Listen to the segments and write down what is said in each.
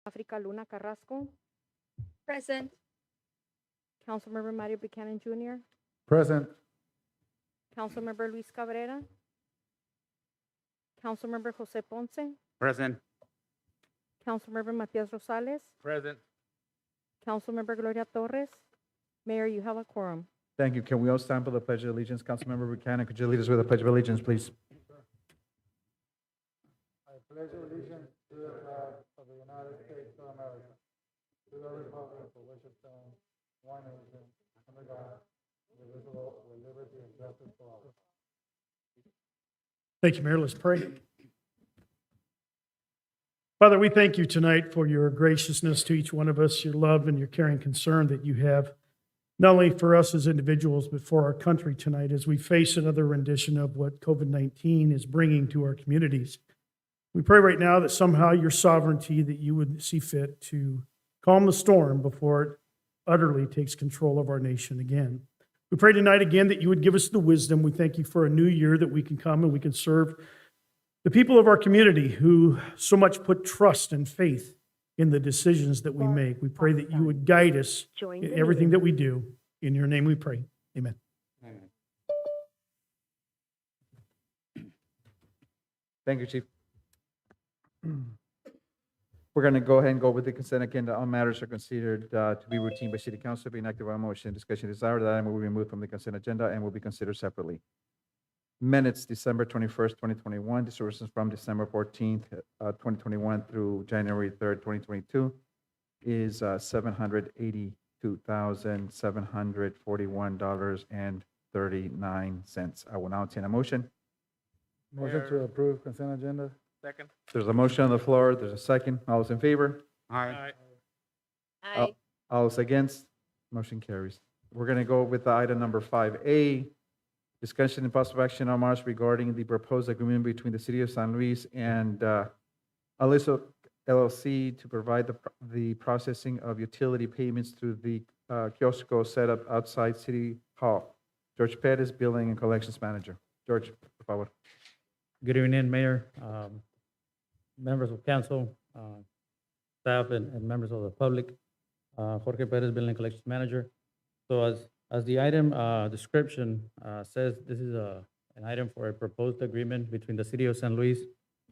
Africa Luna Carrasco, Present. Councilmember Mario Buchanan Jr., Present. Councilmember Luis Cabrera, Councilmember Jose Ponce, Present. Councilmember Matias Rosales, Present. Councilmember Gloria Torres. Mayor, you have a quorum. Thank you. Can we all stand for the Pledge of Allegiance? Councilmember Buchanan, could you lead us with the Pledge of Allegiance, please? I pledge allegiance to the flag of the United States of America, to the republic for which it stands, one nation, under God, indivisible, with liberty and justice for all. Thank you, Mayor. Let's pray. Father, we thank you tonight for your graciousness to each one of us, your love and your caring concern that you have, not only for us as individuals, but for our country tonight as we face another rendition of what COVID-19 is bringing to our communities. We pray right now that somehow your sovereignty, that you would see fit to calm the storm before it utterly takes control of our nation again. We pray tonight again that you would give us the wisdom. We thank you for a new year that we can come and we can serve the people of our community who so much put trust and faith in the decisions that we make. We pray that you would guide us in everything that we do. In your name we pray. Amen. Thank you, Chief. We're going to go ahead and go with the consent agenda. All matters are considered to be routine by City Council, being active on motion. Discussion desired, that item will be removed from the consent agenda and will be considered separately. Minutes, December 21st, 2021. Disbursements from December 14th, 2021 through January 3rd, 2022 is $782,741.39. I will now entertain a motion. Motion to approve consent agenda. Second. There's a motion on the floor. There's a second. All those in favor? Aye. Aye. All those against? Motion carries. We're going to go with the item number 5A, discussion and possible action on March regarding the proposed agreement between the City of San Luis and Alyssa LLC to provide the processing of utility payments through the Kiosk setup outside City Hall. George Pettis, Billing and Collections Manager. George, por favor. Good evening, Mayor, members of council, staff, and members of the public. Jorge Perez, Billing and Collections Manager. So as the item description says, this is an item for a proposed agreement between the City of San Luis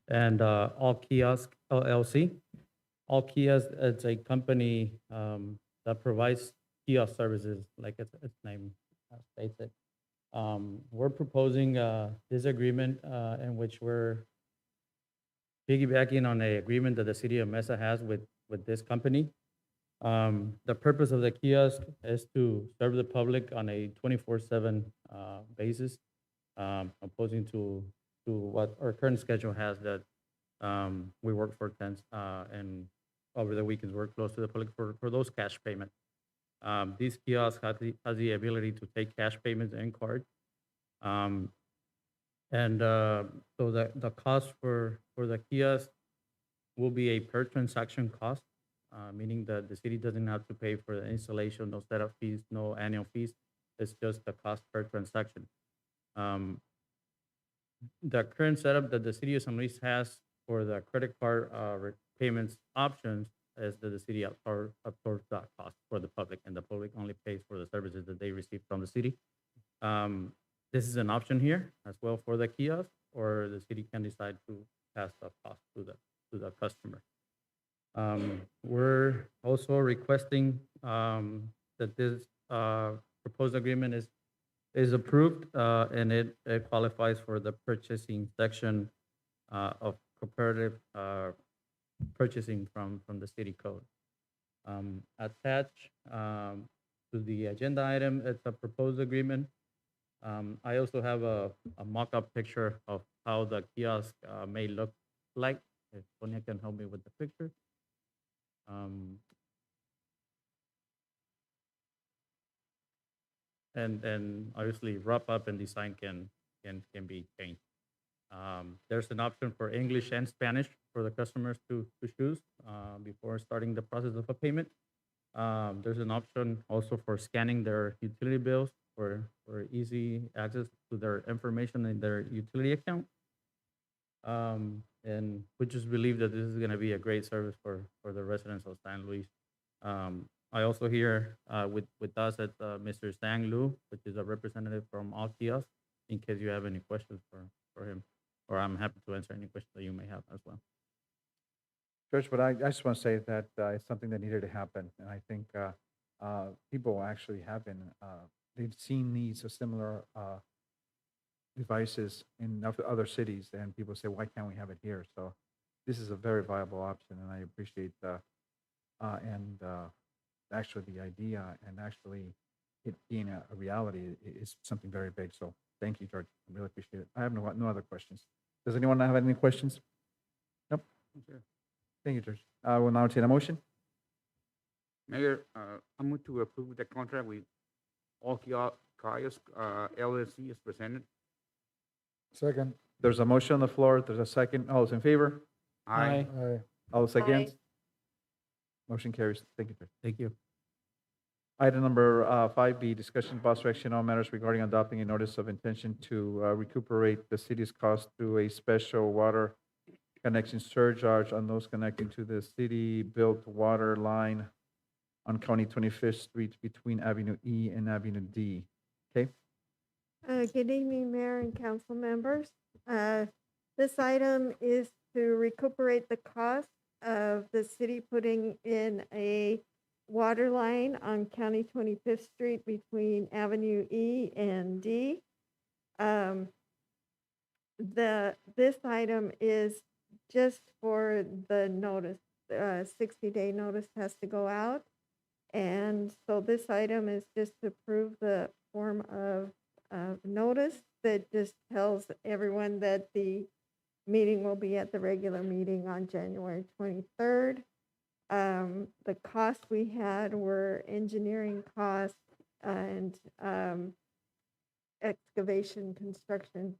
and All Kiosk LLC. All Kiosk is a company that provides kiosk services, like its name states it. We're proposing this agreement in which we're piggybacking on an agreement that the City of Mesa has with this company. The purpose of the kiosk is to serve the public on a 24/7 basis, opposing to what our current schedule has, that we work for 10 and over the weekends we're close to the public for those cash payments. These kiosks has the ability to take cash payments and card. So the cost for the kiosk will be a per transaction cost, meaning that the city doesn't have to pay for the installation, no setup fees, no annual fees. It's just the cost per transaction. The current setup that the City of San Luis has for the credit card payments options is that the city absorbs that cost for the public, and the public only pays for the services that they receive from the city. This is an option here as well for the kiosk, or the city can decide to pass the cost to the customer. We're also requesting that this proposed agreement is approved and it qualifies for the purchasing section of comparative purchasing from the city code. Attached to the agenda item, it's a proposed agreement. I also have a mock-up picture of how the kiosk may look like. If Sonia can help me with the picture. And obviously wrap up and design can be changed. There's an option for English and Spanish for the customers to choose before starting the process of a payment. There's an option also for scanning their utility bills for easy access to their information in their utility account. And we just believe that this is gonna be a great service for the residents of San Luis. I also hear, with us at, Mr. Sang Lu, which is a representative from all Kiosk, in case you have any questions for him, or I'm happy to answer any questions that you may have as well. Judge, but I just want to say that it's something that needed to happen. And I think people actually have been, they've seen these or similar devices in other cities, and people say, why can't we have it here? So this is a very viable option, and I appreciate and actually the idea and actually it being a reality is something very big. So thank you, George. I really appreciate it. I have no other questions. Does anyone have any questions? Nope. Sure. Thank you, George. I will now take a motion. Mayor, I move to approve the contract with all Kiosk LLC as presented. Second. There's a motion on the floor. There's a second. All those in favor? Aye. All those Aye. against? Motion carries. Thank you, George. Thank you. Item number 5B, discussion possible action on matters regarding adopting a notice of intention to recuperate the city's cost through a special water connection surcharge on those connecting to the city-built water line on County 25th Street between Avenue E and Avenue D. Okay? Good evening, Mayor and council members. This item is to recuperate the cost of the city putting in a water line on County 25th Street between Avenue E and D. This item is just for the notice. 60-day notice has to go out. And so this item is just to approve the form of notice that just tells everyone that the meeting will be at the regular meeting on January 23rd. The costs we had were engineering costs and excavation, construction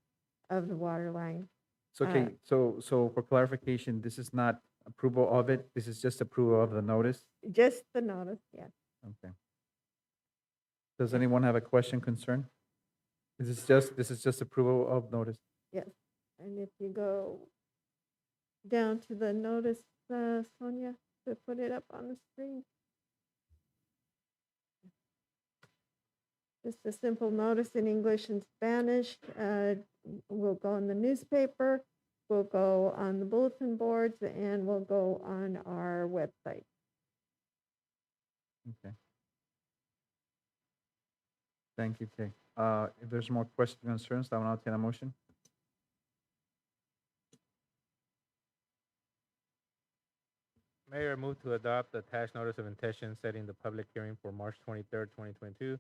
of the water line. So, okay, so for clarification, this is not approval of it, this is just approval of the notice? Just the notice, yes. Okay. Does anyone have a question, concern? This is just approval of notice? Yes. And if you go down to the notice, Sonia, to put it up on the screen. Just a simple notice in English and Spanish. Will go in the newspaper, will go on the bulletin boards, and will go on our website. Okay. Thank you, Kay. If there's more questions or concerns, I will now take a motion. Mayor, move to adopt the attached notice of intention setting the public hearing for March 23rd, 2022,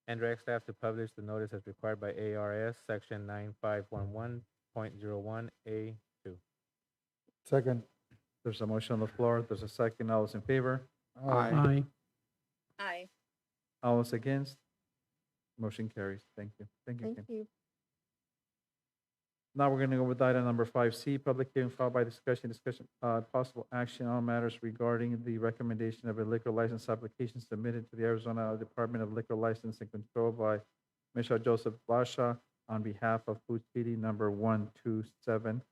and direct staff to publish the notice as required by ARS Section 9511.01A2. Second. There's a motion on the floor. There's a second. All those in favor? Aye. Aye. All those against? Motion carries. Thank you. Thank you, Kay. Thank you. Now we're going to go with item number 5C, public hearing followed by discussion, possible action on matters regarding the recommendation of a liquor license application submitted to the Arizona Department of Liquor License and Control by Mr. Joseph Lasha on behalf of Food City number 127,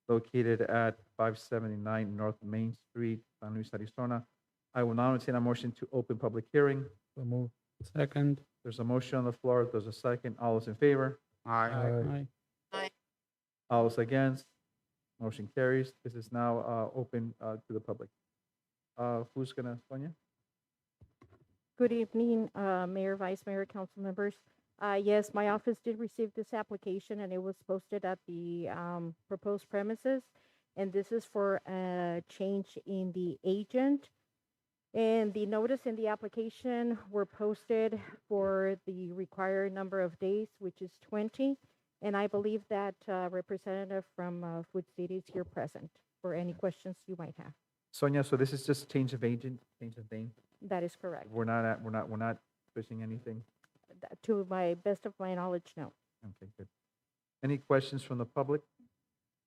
located at 579 North Main Street, San Luis, Arizona. I will now entertain a motion to open public hearing. So move. Second. There's a motion on the floor. There's a second. All those in favor? Aye. Aye. All those against? Motion carries. This is now open to the public. Who's gonna, Sonia? Good evening, Mayor, Vice Mayor, council members. Yes, my office did receive this application and it was posted at the proposed premises. And this is for a change in the agent. And the notice and the application were posted for the required number of days, which is 20. And I believe that representative from Food City is here present for any questions you might have. Sonia, so this is just change of agent, change of name? That is correct. We're not switching anything? To my best of my knowledge, no. Okay, good. Any questions from the public?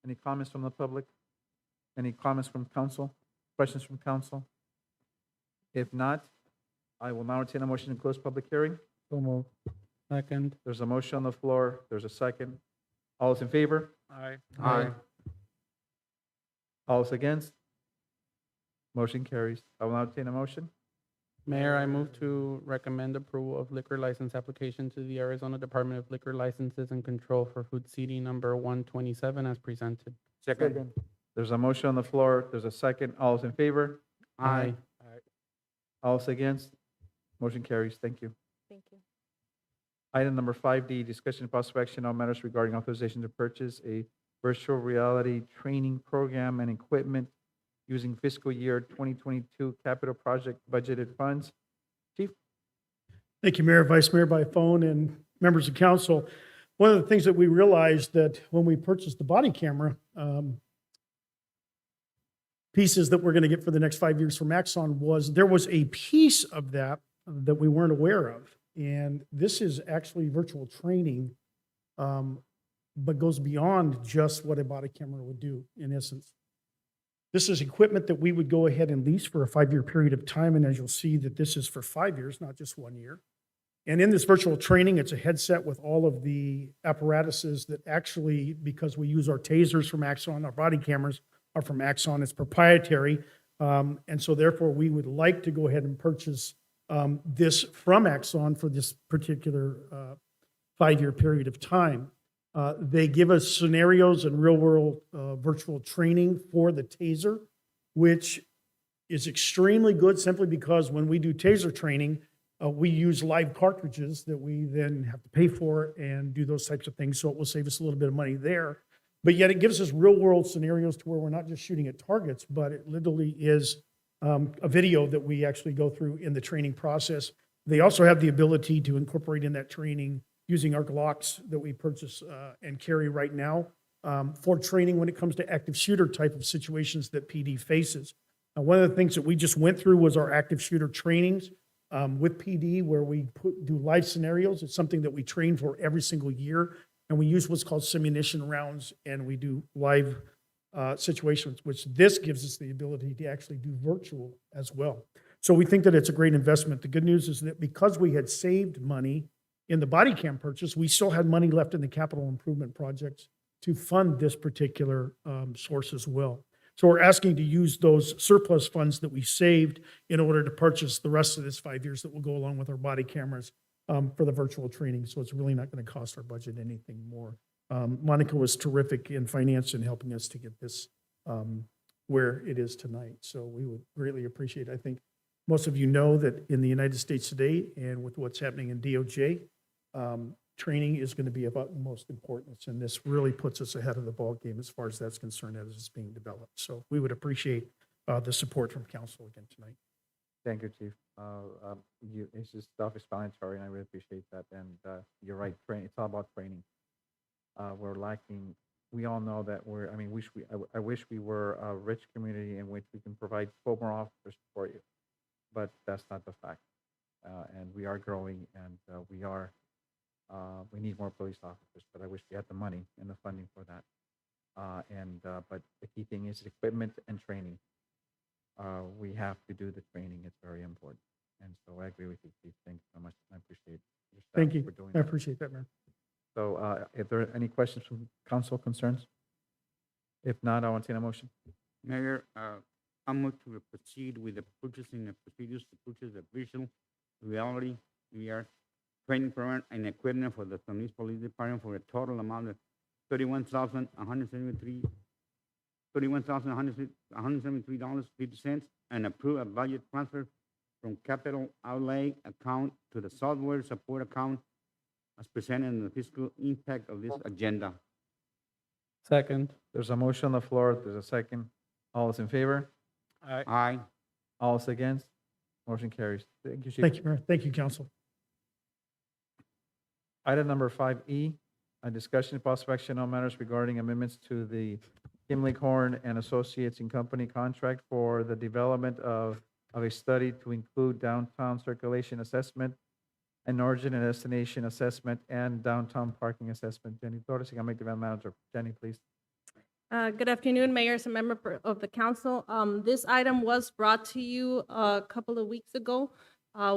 Any comments from the public? Any comments from council? Questions from council? If not, I will now entertain a motion to close public hearing. So move. Second. There's a motion on the floor. There's a second. All those in favor? Aye. Aye. All those against? Motion carries. I will now entertain a motion. Mayor, I move to recommend approval of liquor license application to the Arizona Department of Liquor Licenses and Control for food seating number 127 as presented. Second. There's a motion on the floor. There's a second. All those in favor? Aye. All those against? Motion carries. Thank you. Thank you. Item number 5D, discussion and possible action on matters regarding authorization to purchase a virtual reality training program and equipment using fiscal year 2022 capital project budgeted funds. Chief? Thank you, Mayor, Vice Mayor by phone, and members of council. One of the things that we realized that when we purchased the body camera pieces that we're going to get for the next 5 years from Axon was there was a piece of that that we weren't aware of. And this is actually virtual training, but goes beyond just what a body camera would do in essence. This is equipment that we would go ahead and lease for a 5-year period of time. And as you'll see that this is for 5 years, not just 1 year. And in this virtual training, it's a headset with all of the apparatuses that actually, because we use our tasers from Axon, our body cameras are from Axon, it's proprietary. And so therefore we would like to go ahead and purchase this from Axon for this particular 5-year period of time. They give us scenarios and real-world virtual training for the taser, which is extremely good simply because when we do taser training, we use live cartridges that we then have to pay for and do those types of things, so it will save us a little bit of money there. But yet it gives us real-world scenarios to where we're not just shooting at targets, but it literally is a video that we actually go through in the training process. They also have the ability to incorporate in that training using our Glocks that we purchase and carry right now for training when it comes to active shooter type of situations that PD faces. One of the things that we just went through was our active shooter trainings with PD, where we do live scenarios. It's something that we train for every single year, and we use what's called simuation rounds, and we do live situations, which this gives us the ability to actually do virtual as well. So we think that it's a great investment. The good news is that because we had saved money in the body cam purchase, we still had money left in the capital improvement projects to fund this particular source as well. So we're asking to use those surplus funds that we saved in order to purchase the rest of this 5 years that will go along with our body cameras for the virtual training. So it's really not going to cost our budget anything more. Monica was terrific in finance in helping us to get this where it is tonight. So we would greatly appreciate it. I think most of you know that in the United States today and with what's happening in DOJ, training is going to be of utmost importance, and this really puts us ahead of the ballgame as far as that's concerned as it's being developed. So we would appreciate the support from council again tonight. Thank you, Chief. It's just self-explanatory, and I really appreciate that. And you're right, it's all about training. We're lacking. We all know that I wish we were a rich community in which we can provide 4 more officers for you, but that's not the fact. And we are growing, and we need more police officers, but I wish we had the money and the funding for that. But the key thing is equipment and training. We have to do the training. It's very important. And so I agree with you, Chief. Thanks so much. I appreciate your staff Thank you. for doing I that. appreciate that, Mayor. So if there are any questions from council concerns? If not, I want to entertain a motion. Mayor, I move to proceed with the purchasing of procedures to purchase a virtual reality VR training program and equipment for the San Luis Police Department for a total amount of $31,173.50, and approve a budget transfer from capital outlay account to the software support account as presented in the fiscal impact of this agenda. Second. There's a motion on the floor. There's a second. All is in favor? Aye. All is against? Motion carries. Thank you, Chief. Thank you, Mayor. Thank you, council. Item number 5E, a discussion and possible action on matters regarding amendments to the Kimling Horn and Associates and Company contract for the development of a study to include downtown circulation assessment and origin and destination assessment and downtown parking assessment. Jenny Torres, Economic Development Manager. Jenny, please. Good afternoon, mayors and members of the council. This item was brought to you a couple of weeks ago.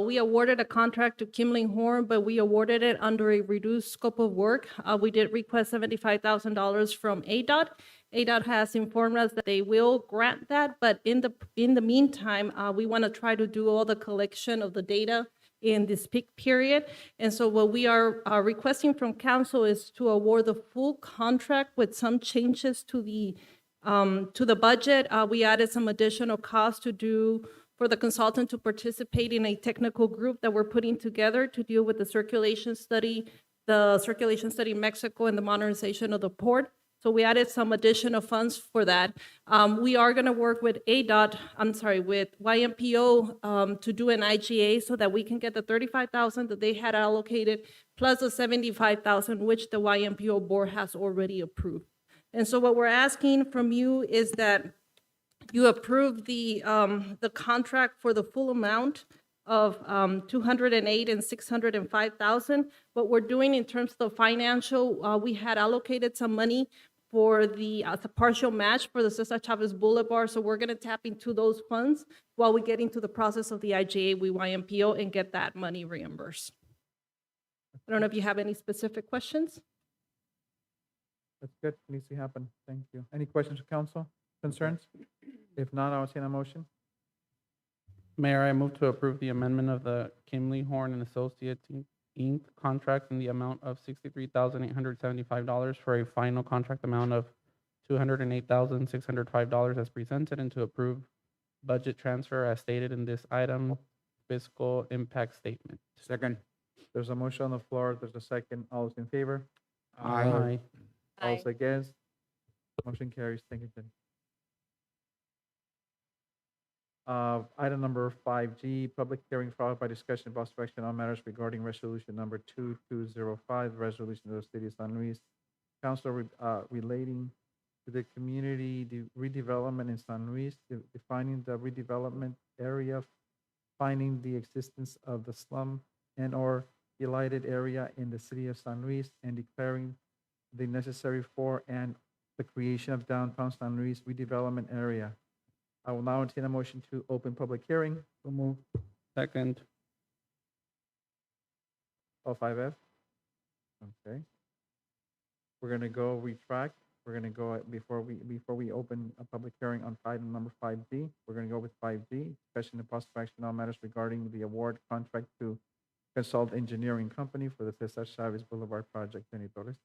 We awarded a contract to Kimling Horn, but we awarded it under a reduced scope of work. We did request $75,000 from ADOT, ADOT has informed us that they will grant that, but in the meantime, we want to try to do all the collection of the data in this peak period. And so what we are requesting from council is to award the full contract with some changes to the budget. We added some additional costs for the consultant to participate in a technical group that we're putting together to deal with the circulation study in Mexico and the modernization of the port. So we added some additional funds for that. We are going to work with with YMPO to do an IGA so that we can get the 35,000 that they had allocated plus the 75,000 which the YMPO board has already approved. And so what we're asking from you is that you approve the contract for the full amount of 208 and 605,000. What we're doing in terms of the financial, we had allocated some money for the partial match for the Cesar Chavez Boulevard. So we're going to tap into those funds while we get into the process of the IGA with YMPO and get that money reimbursed. I don't know if you have any specific questions. That's good. Needs to happen. Thank you. Any questions for council? Concerns? If not, I'll entertain a motion. Mayor, I move to approve the amendment of the Kimling Horn and Associates Inc. contract in the amount of $63,875 for a final contract amount of $208,605 as presented, and to approve budget transfer as stated in this item, fiscal impact statement. Second. There's a motion on the floor. There's a second. All those in favor? Aye. All those against? Motion carries. Thank you, Jenny. Item number 5G, public hearing followed by discussion and possible action on matters regarding resolution number 2205, resolution of the city of San Luis Council relating to the community redevelopment in San Luis, defining the redevelopment area, finding the existence of the slum and/or blighted area in the city of San Luis, and declaring the necessary for and the creation of downtown San Luis redevelopment area. I will now entertain a motion to open public hearing. So move. Second. Oh, 5F? Okay. We're gonna go retract. We're gonna go, before we open a public hearing on item number 5D, we're gonna go with 5D, discussion and possible action on matters regarding the award contract to Consult Engineering Company for the Cesar Chavez Boulevard project. Jenny Torres.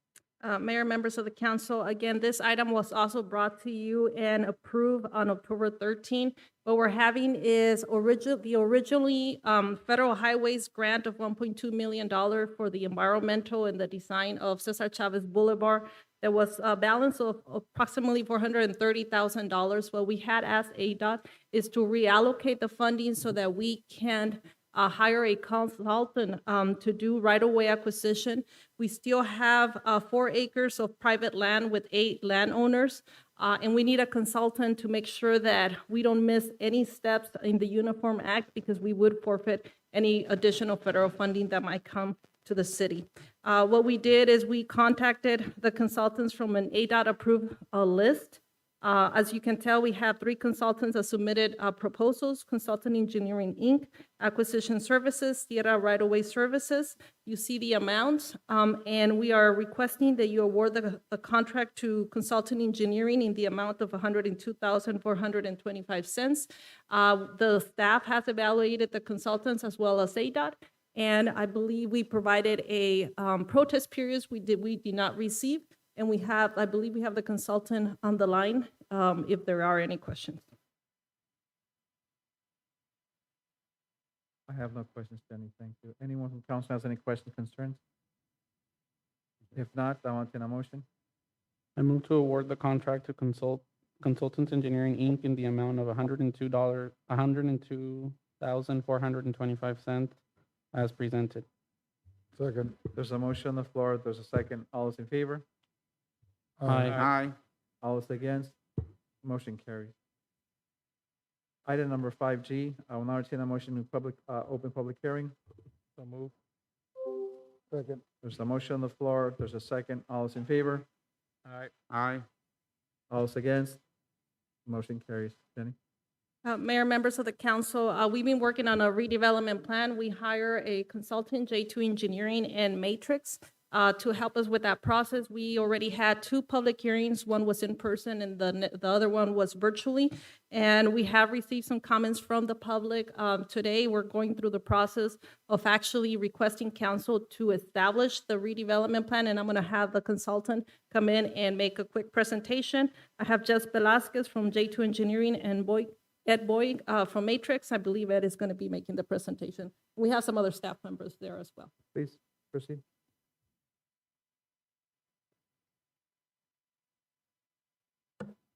Mayor, members of the council, again, this item was also brought to you and approved on October 13. What we're having is the originally federal highways grant of $1.2 million for the environmental and the design of Cesar Chavez Boulevard. There was a balance of approximately $430,000. What we had asked ADOT is to reallocate the funding so that we can hire a consultant to do right-of-way acquisition. We still have 4 acres of private land with 8 landowners, and we need a consultant to make sure that we don't miss any steps in the Uniform Act because we would forfeit any additional federal funding that might come to the city. What we did is we contacted the consultants from an ADOT-approved list. As you can tell, we have 3 consultants that submitted proposals: Consultant Engineering, Inc., Acquisition Services, Sierra Right-of-Way Services. You see the amounts, and we are requesting that you award the contract to Consultant Engineering in the amount of $102,425. The staff has evaluated the consultants as well as ADOT, and I believe we provided a protest period we did not receive. And I believe we have the consultant on the line if there are any questions. I have no questions, Jenny. Thank you. Anyone from council has any questions, concerns? If not, I want to entertain a motion. I move to award the contract to Consultants Engineering, Inc. in the amount of $102,425 as presented. Second. There's a motion on the floor. There's a second. All those in favor? Aye. Aye. All those against? Motion carries. Item number 5G, I will now entertain a motion to open public hearing. So move. Second. There's a motion on the floor. There's a second. All those in favor? Aye. Aye. All those against? Motion carries. Jenny? Mayor, members of the council, we've been working on a redevelopment plan. We hire a consultant, J2 Engineering and Matrix. To help us with that process, we already had 2 public hearings. One was in person and the other one was virtually. And we have received some comments from the public. Today, we're going through the process of actually requesting council to establish the redevelopment plan, and I'm going to have the consultant come in and make a quick presentation. I have Jess Velasquez from J2 Engineering and Ed Boyd from Matrix. I believe Ed is going to be making the presentation. We have some other staff members there as well. Please proceed.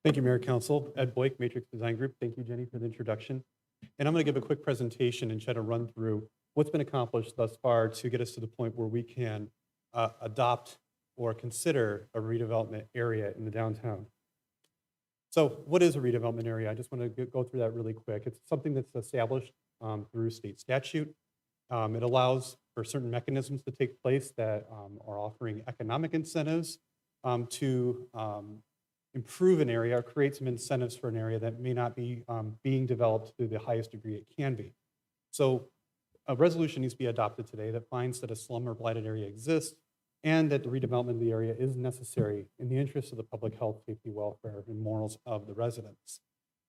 Thank you, Mayor Council. Ed Blake, Matrix Design Group. Thank you, Jenny, for the introduction. And I'm going to give a quick presentation and try to run through what's been accomplished thus far to get us to the point where we can adopt or consider a redevelopment area in the downtown. So what is a redevelopment area? I just want to go through that really quick. It's something that's established through state statute. It allows for certain mechanisms to take place that are offering economic incentives to improve an area or create some incentives for an area that may not be being developed to the highest degree it can be. So a resolution needs to be adopted today that finds that a slum or blighted area exists and that the redevelopment of the area is necessary in the interest of the public health, safety, welfare, and morals of the residents.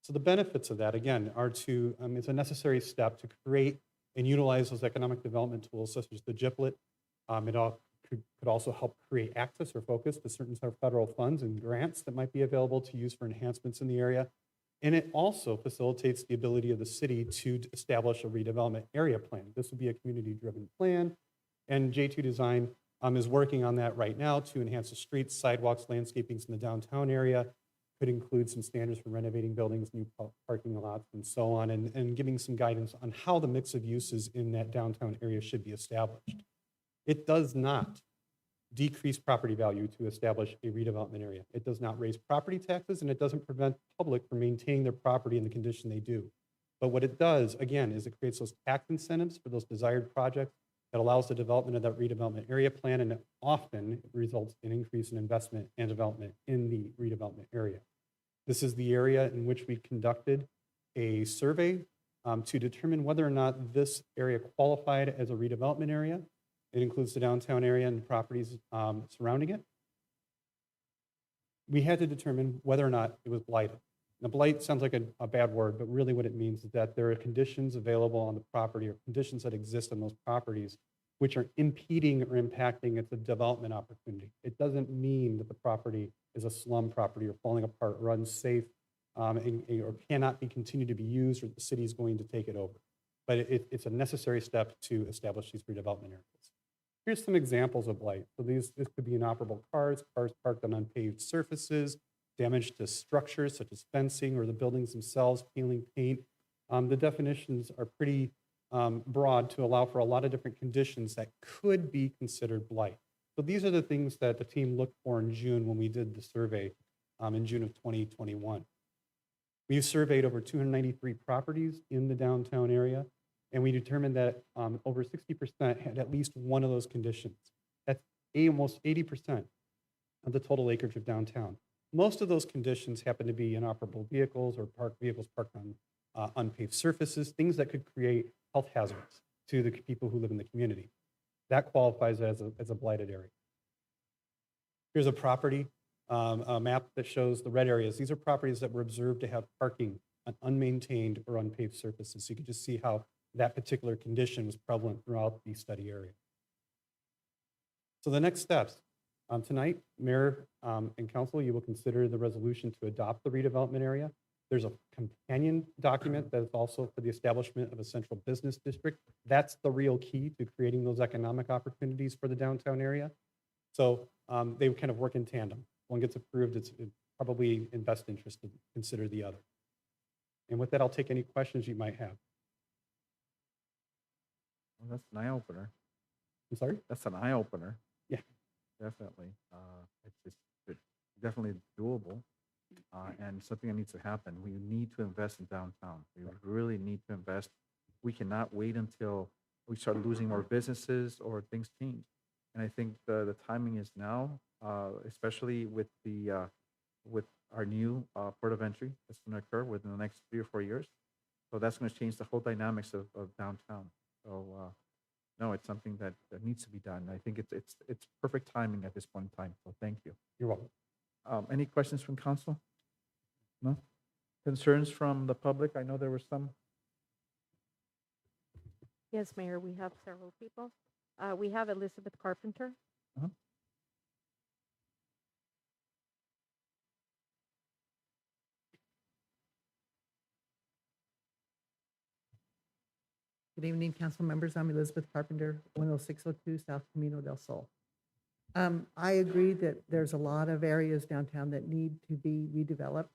So the benefits of that, again, are to, it's a necessary step to create and utilize those economic development tools such as the GIPLET. It could also help create access or focus to certain sort of federal funds and grants that might be available to use for enhancements in the area. And it also facilitates the ability of the city to establish a redevelopment area plan. This would be a community-driven plan, and J2 Design is working on that right now to enhance the streets, sidewalks, landscapings in the downtown area. Could include some standards for renovating buildings, new parking lots, and so on, and giving some guidance on how the mix of uses in that downtown area should be established. It does not decrease property value to establish a redevelopment area. It does not raise property taxes, and it doesn't prevent the public from maintaining their property in the condition they do. But what it does, again, is it creates those tax incentives for those desired projects that allows the development of that redevelopment area plan, and it often results in increase in investment and development in the redevelopment area. This is the area in which we conducted a survey to determine whether or not this area qualified as a redevelopment area. It includes the downtown area and properties surrounding it. We had to determine whether or not it was blighted. Now, blight sounds like a bad word, but really what it means is that there are conditions available on the property or conditions that exist on those properties which are impeding or impacting its development opportunity. It doesn't mean that the property is a slum property or falling apart or unsafe or cannot be continued to be used, or the city is going to take it over. But it's a necessary step to establish these redevelopment areas. Here's some examples of blight. So this could be inoperable cars parked on unpaved surfaces, damage to structures such as fencing or the buildings themselves, peeling paint. The definitions are pretty broad to allow for a lot of different conditions that could be considered blight. So these are the things that the team looked for in June when we did the survey in June of 2021. We surveyed over 293 properties in the downtown area, and we determined that over 60% had at least one of those conditions. That's almost 80% of the total acreage of downtown. Most of those conditions happen to be inoperable vehicles or vehicles parked on unpaved surfaces, things that could create health hazards to the people who live in the community. That qualifies as a blighted area. Here's a property, a map that shows the red areas. These are properties that were observed to have parking on unmaintained or unpaved surfaces. So you can just see how that particular condition was prevalent throughout the study area. So the next steps. Tonight, Mayor and Council, you will consider the resolution to adopt the redevelopment area. There's a companion document that is also for the establishment of a central business district. That's the real key to creating those economic opportunities for the downtown area. So they kind of work in tandem. One gets approved, it's probably in best interest to consider the other. And with that, I'll take any questions you might have. Well, that's an eye-opener. I'm sorry? That's an eye-opener. Yeah. Definitely. It's definitely doable and something that needs to happen. We need to invest in downtown. We really need to invest. We cannot wait until we start losing more businesses or things change. And I think the timing is now, especially with with our new port of entry that's going to occur within the next 3 or 4 years. So that's going to change the whole dynamics of downtown. So no, it's something that needs to be done. I think it's perfect timing at this point in time, so thank you. You're welcome. Any questions from council? No? Concerns from the public? I know there were some. Yes, Mayor, we have several people. We have Elizabeth Carpenter. Good evening, council members. I'm Elizabeth Carpenter, 10602 South Camino del Sol. I agree that there's a lot of areas downtown that need to be redeveloped.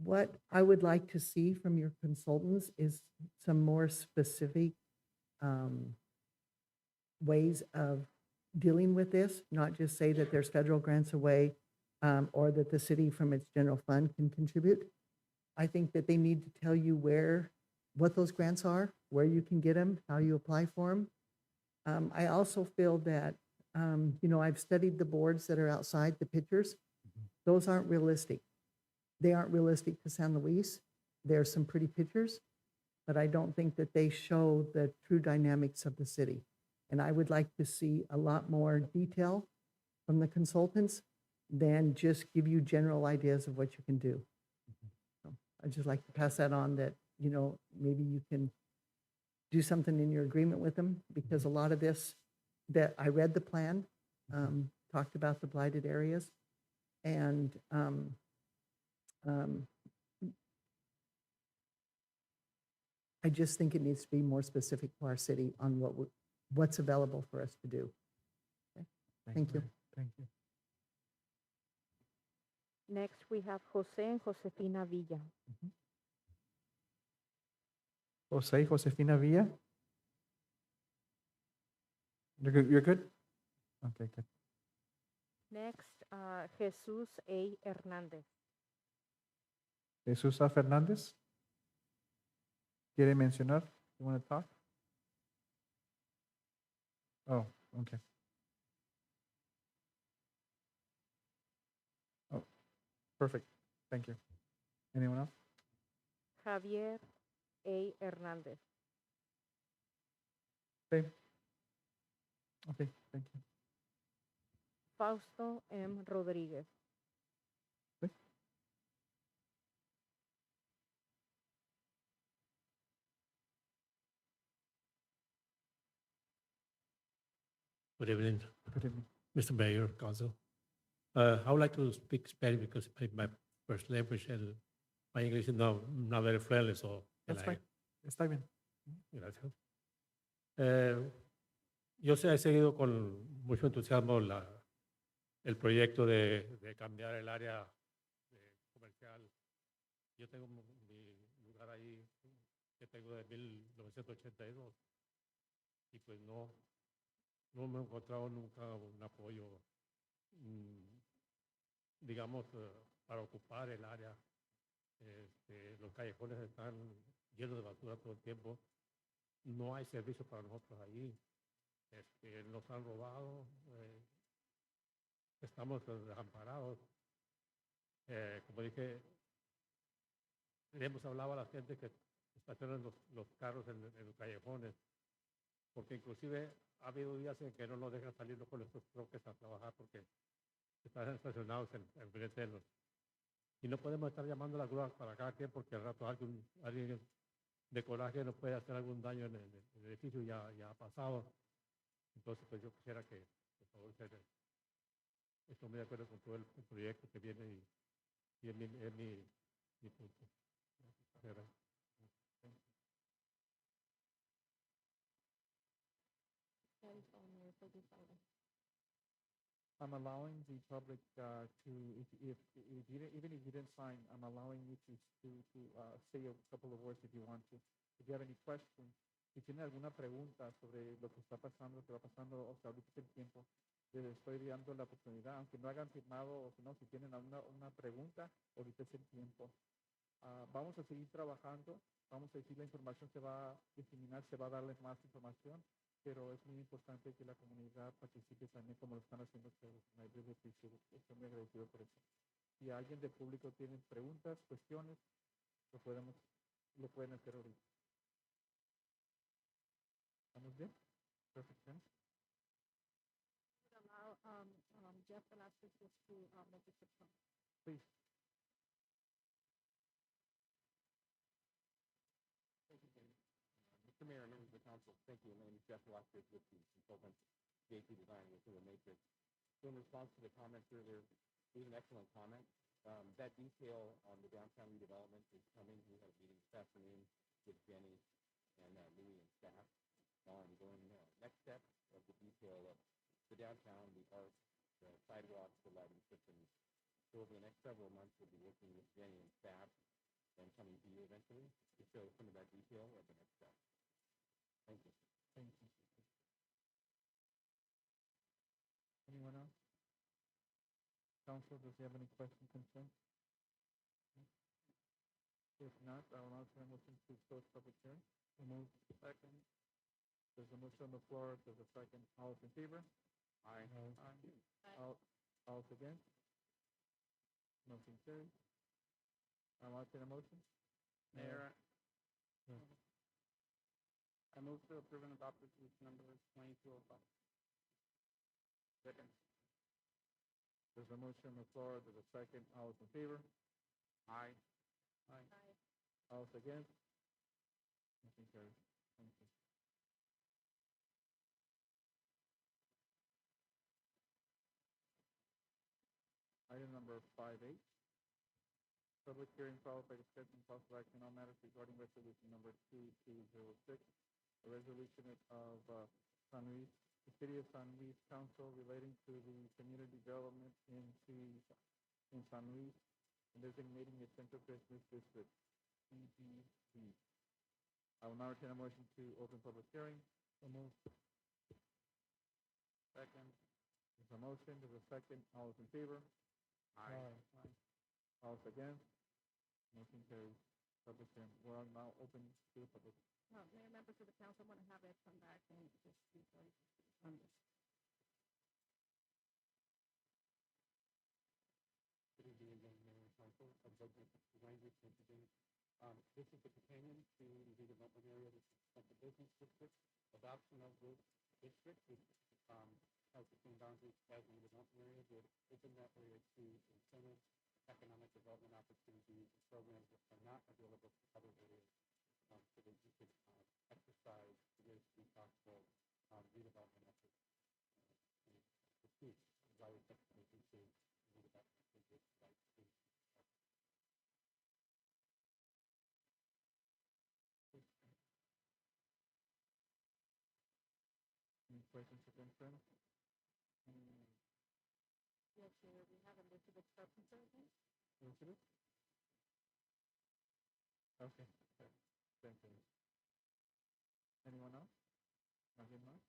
What I would like to see from your consultants is some more specific ways of dealing with this, not just say that there's federal grants away or that the city from its general fund can contribute. I think that they need to tell you what those grants are, where you can get them, how you apply for them. I also feel that, I've studied the boards that are outside the pictures. Those aren't realistic. They aren't realistic to San Luis. There's some pretty pictures, but I don't think that they show the true dynamics of the city. And I would like to see a lot more detail from the consultants than just give you general ideas of what you can do. So I'd just like to pass that on that, maybe you can do something in your agreement with them, because a lot of this, that I read the plan, talked about the blighted areas, and I just think it needs to be more specific to our city on what's available for us to do. Okay? Thank you. Thank you. Next, we have Jose and Josefina Villa. Jose, Josefina Villa? You're good? Okay, good. Next, Jesus A. Hernandez. Jesús A. Fernández? ¿Quiere mencionar? You want to talk? Oh, okay. Oh, perfect. Thank you. Anyone else? Javier A. Hernandez. Okay. Okay, thank you. Fausto M. Rodriguez. Okay. Good evening, Good evening. Mr. Mayor, Council. I would like to speak Spanish because my first language and my English is not very fluent, so. That's fine. Está bien. Gracias. Yo he seguido con mucho entusiasmo el proyecto de cambiar el área comercial. Yo tengo mi lugar ahí que tengo de 1982 y pues no me he encontrado nunca un apoyo, digamos, para ocupar el área. Los callejones están llenos de basura todo el tiempo. No hay servicio para nosotros ahí. Nos han robado. Estamos desamparados. Como dije, le hemos hablado a la gente que estacionan los carros en los callejones, porque inclusive ha habido días en que no nos dejan salir con nuestros troques a trabajar porque están estacionados en frente de los. Y no podemos estar llamando a la grúa para cada quien porque al rato alguien de coraje nos puede hacer algún daño en el edificio, ya ha pasado. Entonces, pues yo quisiera que, por favor, estoy muy de acuerdo con todo el proyecto que viene y es mi punto. Gracias. I'm allowing the public to, if you didn't, even if you didn't sign, I'm allowing you to say a couple of words if you want to. If you have any questions, si tienen alguna pregunta sobre lo que está pasando, que va pasando, o sea, ahorita es el tiempo, les estoy dando la oportunidad, aunque no hayan firmado, o si no, si tienen una pregunta, ahorita es el tiempo. Vamos a seguir trabajando, vamos a decir, la información se va a diseminar, se va a darles más información, pero es muy importante que la comunidad participe también como lo están haciendo ustedes. Estoy muy agradecido por eso. Si alguien del público tiene preguntas, cuestiones, lo pueden hacer ahorita. ¿Estamos bien? Perfect, Jen. Allow, Jeff Velasquez just to, make a quick comment. Please. Mr. Mayor, members of the council, thank you. My name is Jeff Velasquez with the consultant JP Design within the Matrix. So in response to the comments earlier, it was an excellent comment. That detail on the downtown redevelopment is coming. We had a meeting this afternoon with Jenny and Louis and staff on going next steps of the detail of the downtown, the art, the sidewalks, the lighting systems. So over the next several months, we'll be working with Jenny and staff and coming to you eventually to show some of that detail of the next step. Thank you. Thank you. Anyone else? Council, does he have any questions, concerns? If not, I will now turn motion to close public hearing. Move. Second. There's a motion on the floor. There's a second. All those in favor? Aye. All those against? Motion carries. I will entertain a motion. Mayor, Yeah. I move to approve and adopt resolution number 2205. Second. There's a motion on the floor. There's a second. All those in favor? Aye. All those against? Motion carries. Thank you. Item number 5H. Public hearing followed by discussion and possible action on matters regarding resolution number 2206. A resolution of San Luis, the City of San Luis Council relating to the community development in San Luis and designating a central business district, CBD. I will now entertain a motion to open public hearing. So move. Second. There's a motion. There's a second. All those in favor? Aye. All those against? Motion carries. Public hearing. We're now open to the public. Mayor, members of the council, I want to have Ed come back and just speak on this. Good evening again, Mayor and Council. I'm Douglas Language representing. This is the companion to the redevelopment area. This is the business district. Adoption of this district is, has the same boundaries as the redevelopment area. Would open that area to incentives, economic development opportunities, and programs that are not available to other areas. So that you could exercise this possible redevelopment efforts. The key is why we're making sure redevelopment is the right thing. Any questions or concerns? Yes, Mayor, we have Elizabeth Carpenter again. Elizabeth? Okay. Thank you. Anyone else? Nothing more?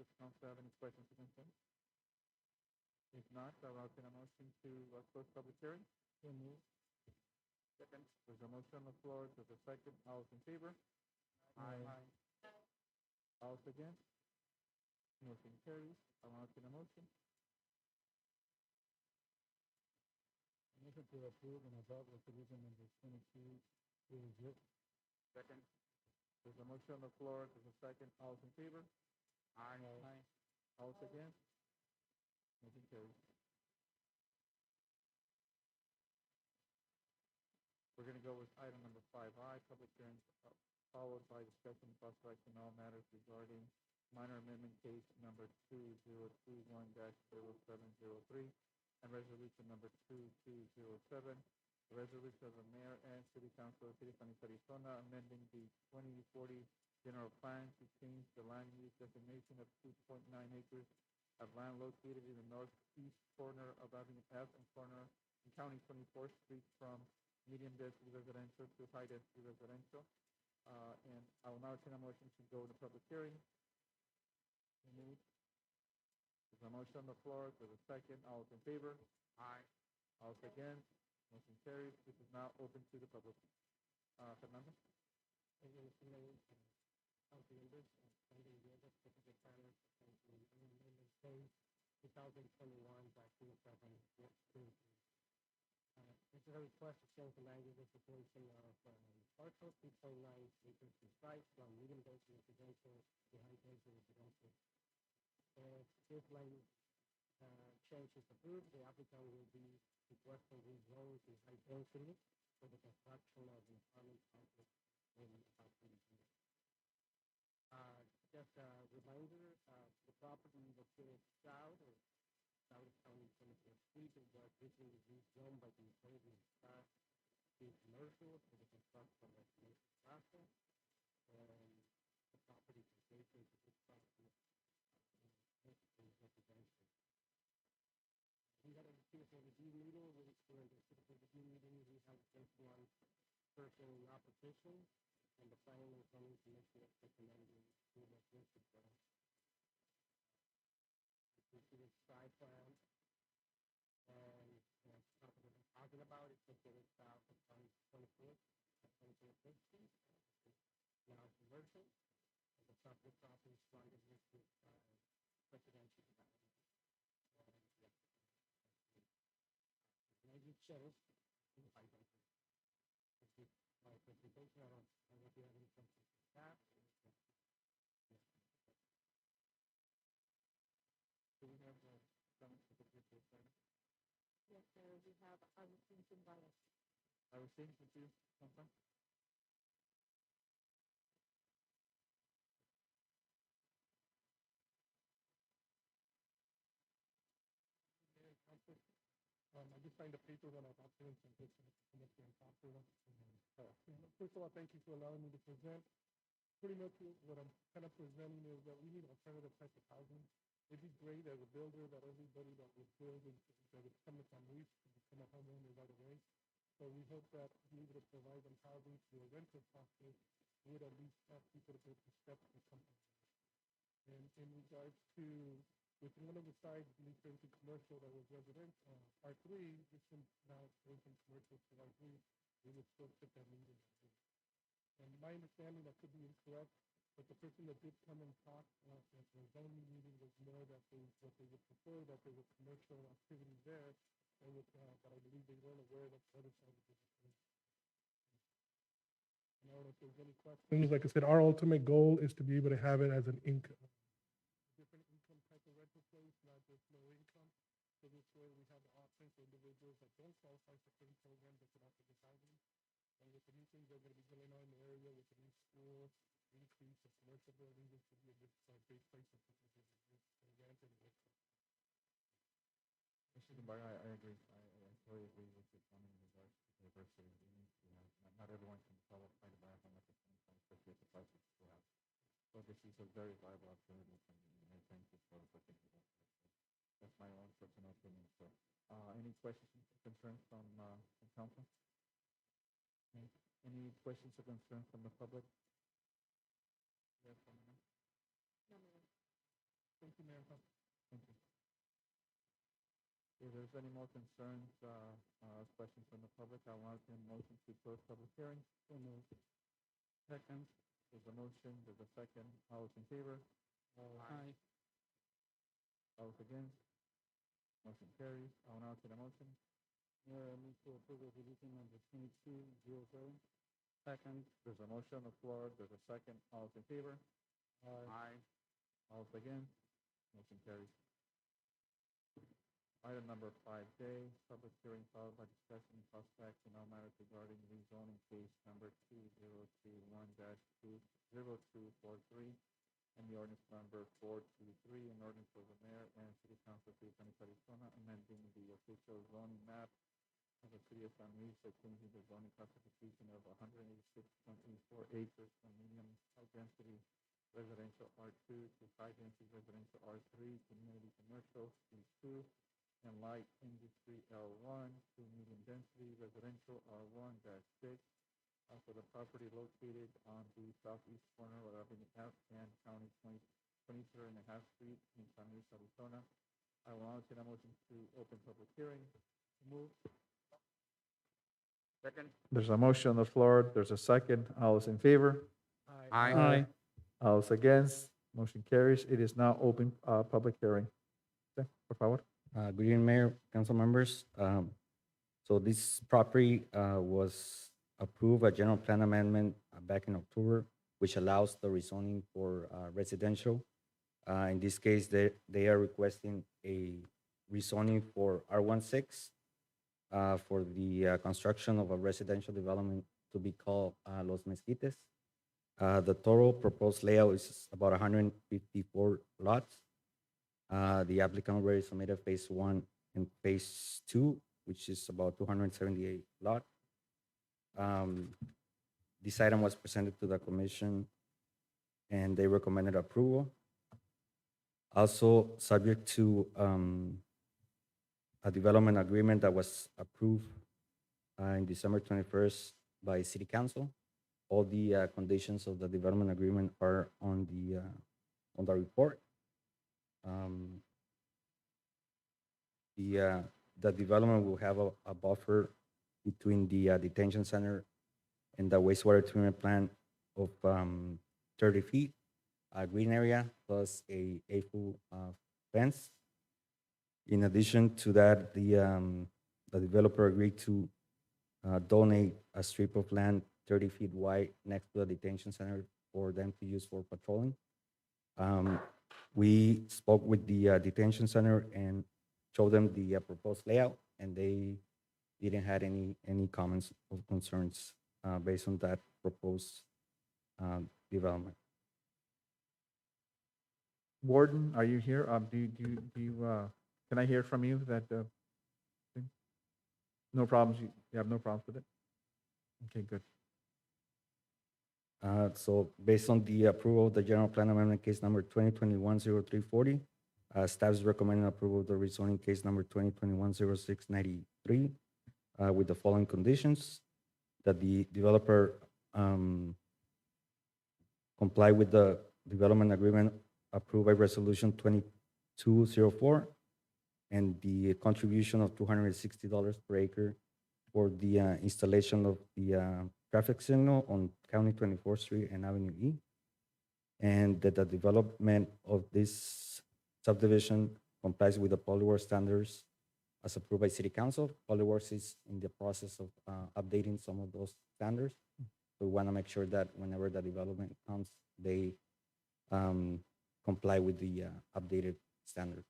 Does council have any questions or concerns? If not, I will entertain a motion to close public hearing. So move. Second. There's a motion on the floor. There's a second. All those in favor? Aye. All those against? Motion carries. I will entertain a motion. Motion to approve and adopt resolution number 2206. Second. There's a motion on the floor. There's a second. All those in favor? Aye. All those against? Motion carries. We're going to go with item number 5I, public hearing followed by discussion and possible action on all matters regarding minor amendment case number 2021-0703 and resolution number 2207, a resolution of the mayor and city council of the city of San Luis, Arizona, amending the 2040 general plan to change the land use designation of 2.9 acres of land located in the northeast corner of Avenue F and corner in County 24th Street from medium density residential to high density residential. And I will now entertain a motion to go to public hearing. There's a motion on the floor. There's a second. All those in favor? Aye. All those against? Motion carries. This is now open to the public. Fernando? Council members, Sunday, the specific planners, amendment code 2021-07. This is a request to change the land use designation of parcel, 3.9 acres to site from medium density residential to high density residential. If this land change is approved, the applicant will be requesting rezone to high density for the construction of the apartment complex in South Philippines. Just a reminder, the property located south of South County 24th Street was recently rezoned by the utility staff to commercial for the construction of commercial plaza, and the property is adjacent to this property residential. We had a citizen review meeting. During the citizen review meeting, we had just one person in opposition, and the planning and zoning commission is recommending approval of this as well. You see the side plan, and the property we're talking about is located south of 24th Street. Now commercial, and the property is strongly listed residential development. Maybe change in the pipeline. This is my presentation. I don't know if you have any questions for staff. Do we have some particular question? Yes, sir, we have Alyssa invited. I was saying, did you confirm? I just signed a paper when I got there, so this is come up here and talk to them. First of all, thank you for allowing me to present. Pretty much what I'm kind of presenting is that we need alternative type of housing. It'd be great as a builder that everybody that was building, that would come to San Luis, become a homeowner right away. So we hope that be able to provide them housing through a rental process would at least help people to go to steps to come. And in regards to, with one of the sides being turned to commercial that was residential, R3, this one now goes from commercial to R3, we would still fit that need in. And my understanding, that could be incorrect, but the person that did come and talk at the zoning meeting was more that what they would prefer, that there was commercial activity there, and but I believe they weren't aware that the other side of the business. I don't know if there's any questions. Like I said, our ultimate goal is to be able to have it as an income. Different income type of rental place, not just low income. So this way we have the option for individuals that don't qualify for certain programs that can offer this housing. And with the new things that are going to be going on in the area, with the new school, increase of commercial buildings, this would be a good great place for people to rent and work. Mr. Dumbarton, I agree. I totally agree with your comment in regards to diversity. We need to have, not everyone can qualify to buy a home at the same time, especially at the prices we have. So this is a very viable alternative, and I thank you for thinking about that. That's my own personal opinion. So, any questions or concerns from council? Any questions or concerns from the public? Yes, No, ma'am. Thank you, Mayor. thank you. If there's any more concerns, questions from the public, I will entertain a motion to close public hearing. So moved. Second, there's a motion, there's a second. All those in favor? Aye. All those against? Motion carries. I will now entertain a motion. Mayor, I move to approve resolution number 2207. Second. There's a motion on the floor, there's a second. All those in favor? Aye. All those against? Motion carries. Item number 5J, public hearing followed by discussion and Prospection on matters regarding rezoning case number 2021-20243 and the ordinance number 423, an ordinance of the mayor and city council of the City of Arizona amending the official zoning map of the city of San Luis by changing the zoning classification of 186.84 acres from medium high density residential R2 to high density residential R3, community commercial C2, and light industry L1 to medium density residential R1-6 for the property located on the southeast corner of Avenue F and County 23rd and a half Street in San Luis, Arizona. I will entertain a motion to open public hearing. Move. Second? There's a motion on the floor. There's a second. All those in favor? Aye. All those against? Motion carries. It is now open public hearing. Okay, por favor. Good evening, Mayor, council members. So this property was approved a general plan amendment back in October, which allows the rezoning for residential. In this case, they are requesting a rezoning for R16 for the construction of a residential development to be called Los Mezquites. The total proposed layout is about 154 lots. The applicant already submitted phase 1 and phase 2, which is about 278 lots. This item was presented to the commission and they recommended approval. Also, subject to a development agreement that was approved in December 21st by City Council. All the conditions of the development agreement are on the report. The development will have a buffer between the detention center and the wastewater treatment plant of 30 feet, a green area plus a 8-foot fence. In addition to that, the developer agreed to donate a strip of land 30 feet wide next to the detention center for them to use for patrolling. We spoke with the detention center and showed them the proposed layout, and they didn't have any comments or concerns based on that proposed development. Warden, are you here? Can I hear from you that, thing? No problems, you have no problems with it? Okay, good. So based on the approval of the general plan amendment case number 2021-0340, staff is recommending approval of the rezoning case number 2021-0693 with the following conditions: that the developer comply with the development agreement approved by resolution 2204 and the contribution of $260 per acre for the installation of the traffic signal on County 24th Street and Avenue E, and that the development of this subdivision complies with the Polyworks standards as approved by City Council. Polyworks is in the process of updating some of those standards. We want to make sure that whenever the development comes, they comply with the updated standard.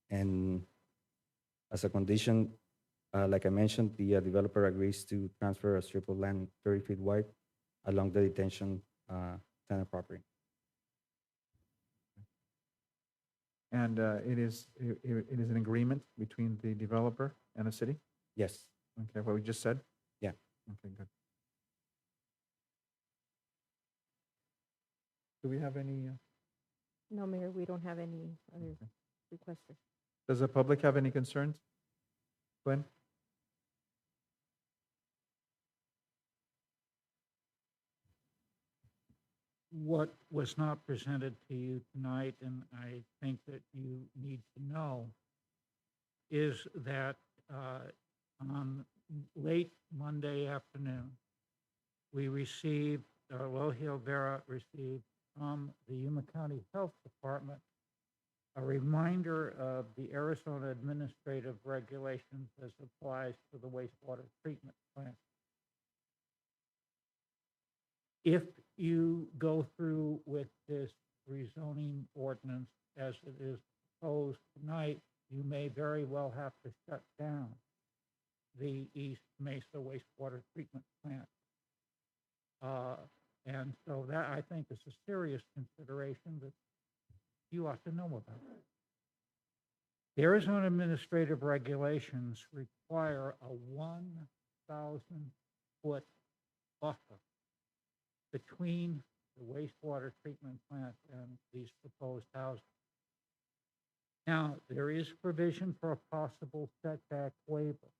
And as a condition, like I mentioned, the developer agrees to transfer a strip of land 30 feet wide along the detention center property. And it is an agreement between the developer and the city? Yes. Okay, what we just said? Yeah. Okay, good. Do we have any, No, Mayor, we don't have any other requesters. does the public have any concerns? Glenn? What was not presented to you tonight, and I think that you need to know, is that on late Monday afternoon, we received, Elohio Vera received from the Yuma County Health Department a reminder of the Arizona administrative regulations as applies to the wastewater treatment plant. If you go through with this rezoning ordinance as it is proposed tonight, you may very well have to shut down the East Mesa wastewater treatment plant. And so that, I think, is a serious consideration that you ought to know about. The Arizona administrative regulations require a 1,000-foot buffer between the wastewater treatment plant and these proposed houses. Now, there is provision for a possible setback waiver,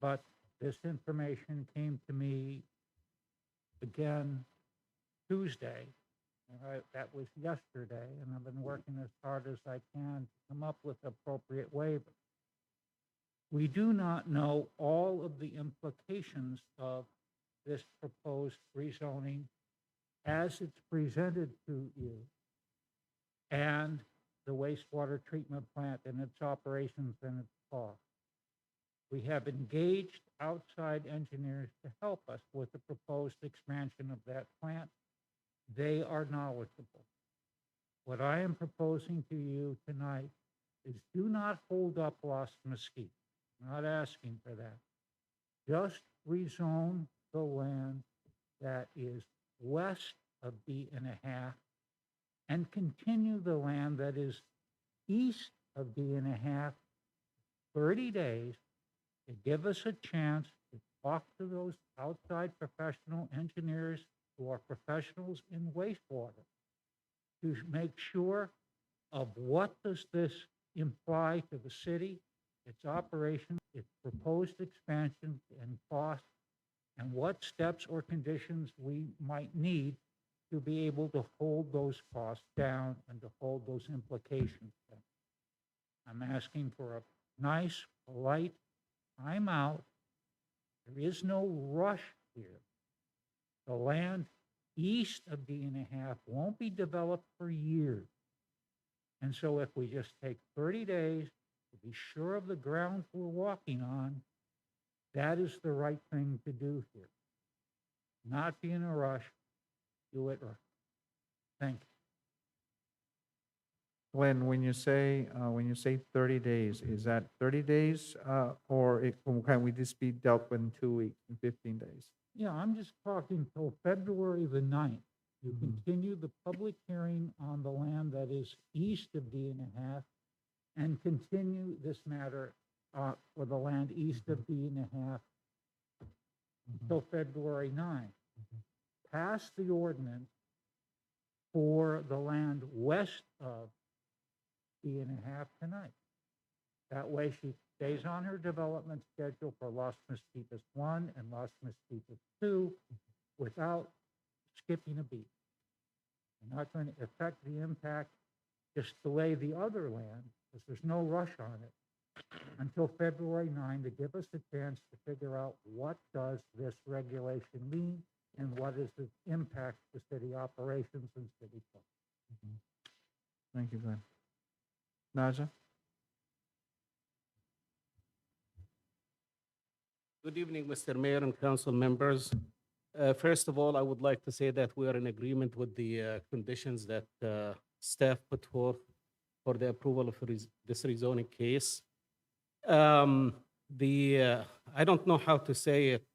but this information came to me again Tuesday, and that was yesterday, and I've been working as hard as I can to come up with appropriate waivers. We do not know all of the implications of this proposed rezoning as it's presented to you, and the wastewater treatment plant and its operations and its cost. We have engaged outside engineers to help us with the proposed expansion of that plant. They are knowledgeable. What I am proposing to you tonight is do not hold up Lost Mesquite. Not asking for that. Just rezone the land that is west of B1/2 and continue the land that is east of B1/2 30 days to give us a chance to talk to those outside professional engineers who are professionals in wastewater to make sure of what does this imply to the city, its operation, its proposed expansion and cost, and what steps or conditions we might need to be able to hold those costs down and to hold those implications down. I'm asking for a nice, polite timeout. There is no rush here. The land east of B1/2 won't be developed for years. And so if we just take 30 days to be sure of the ground we're walking on, that is the right thing to do here. Not be in a rush, do it right. Thank you. Glenn, when you say 30 days, is that 30 days, or can we just be dealt with in 2 weeks, in 15 days? Yeah, I'm just talking till February the 9th. You continue the public hearing on the land that is east of B1/2 and continue this matter for the land east of B1/2 until February 9th. Pass the ordinance for the land west of B1/2 tonight. That way she stays on her development schedule for Las Mosquitas 1 and Las Mosquitas 2 without skipping a beat. You're not going to affect the impact, just delay the other land, because there's no rush on it, until February 9 to give us a chance to figure out what does this regulation mean and what is its impact to city operations and city funds. Thank you, Glenn. Naja? Good evening, Mr. Mayor and council members. First of all, I would like to say that we are in agreement with the conditions that staff put forth for the approval of this rezoning case. I don't know how to say it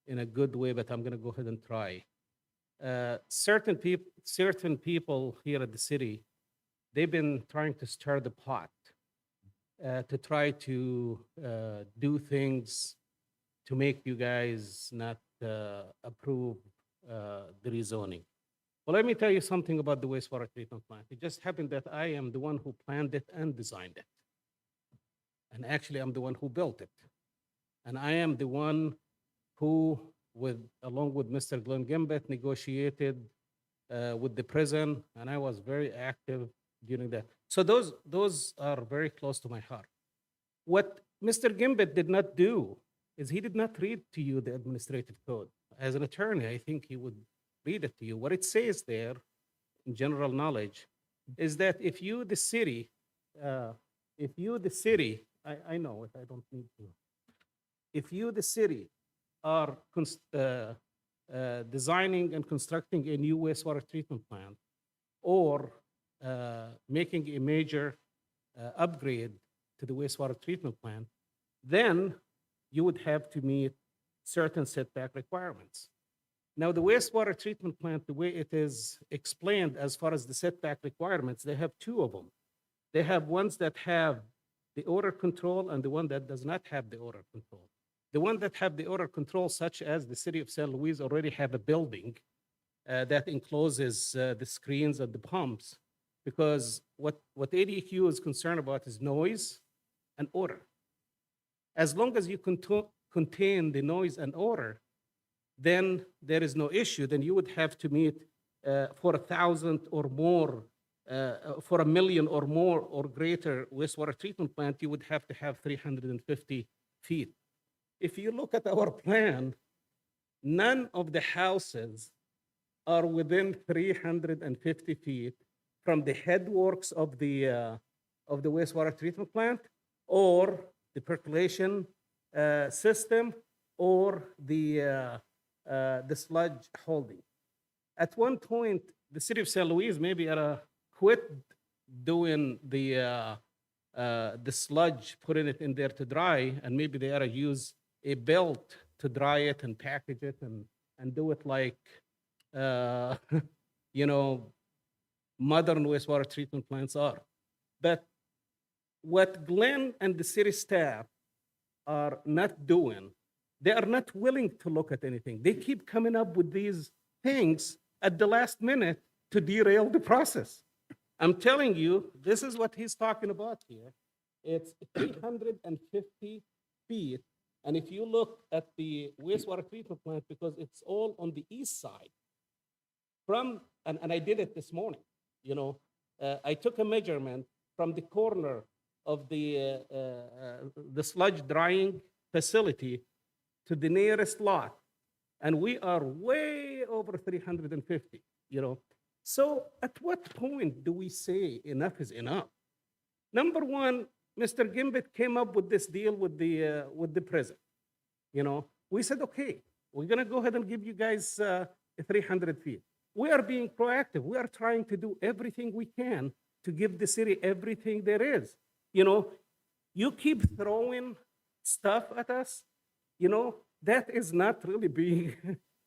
in a good way, but I'm going to go ahead and try. Certain people here at the city, they've been trying to stir the pot to try to do things to make you guys not approve the rezoning. Well, let me tell you something about the wastewater treatment plant. It just happened that I am the one who planned it and designed it. And actually, I'm the one who built it. And I am the one who, along with Mr. Glenn Gimbet, negotiated with the prison, and I was very active during that. So those are very close to my heart. What Mr. Gimbet did not do is he did not read to you the administrative code. As an attorney, I think he would read it to you. What it says there, in general knowledge, is that if you, the city, I know it, I don't need to. If you, the city, are designing and constructing a new wastewater treatment plant or making a major upgrade to the wastewater treatment plant, then you would have to meet certain setback requirements. Now, the wastewater treatment plant, the way it is explained as far as the setback requirements, they have two of them. They have ones that have the odor control and the one that does not have the odor control. The one that have the odor control, such as the city of San Luis already have a building that encloses the screens and the pumps, because what ADQ is concerned about is noise and odor. As long as you contain the noise and odor, then there is no issue. Then you would have to meet for 1,000 or more, for 1 million or more or greater wastewater treatment plant, you would have to have 350 feet. If you look at our plan, none of the houses are within 350 feet from the headworks of the wastewater treatment plant or the percolation system or the sludge holding. At one point, the city of St. Louis maybe quit doing the sludge, putting it in there to dry, and maybe they ought to use a belt to dry it and package it and do it like, you know, modern wastewater treatment plants are. But what Glenn and the city staff are not doing, they are not willing to look at anything. They keep coming up with these things at the last minute to derail the process. I'm telling you, this is what he's talking about here. It's 350 feet. And if you look at the wastewater treatment plant, because it's all on the east side, and I did it this morning, you know, I took a measurement from the corner of the sludge drying facility to the nearest lot, and we are way over 350, you know. So at what point do we say enough is enough? Number one, Mr. Gimbit came up with this deal with the prison. You know, we said, okay, we're gonna go ahead and give you guys 300 feet. We are being proactive. We are trying to do everything we can to give the city everything there is. You know, you keep throwing stuff at us, you know, that is not really being,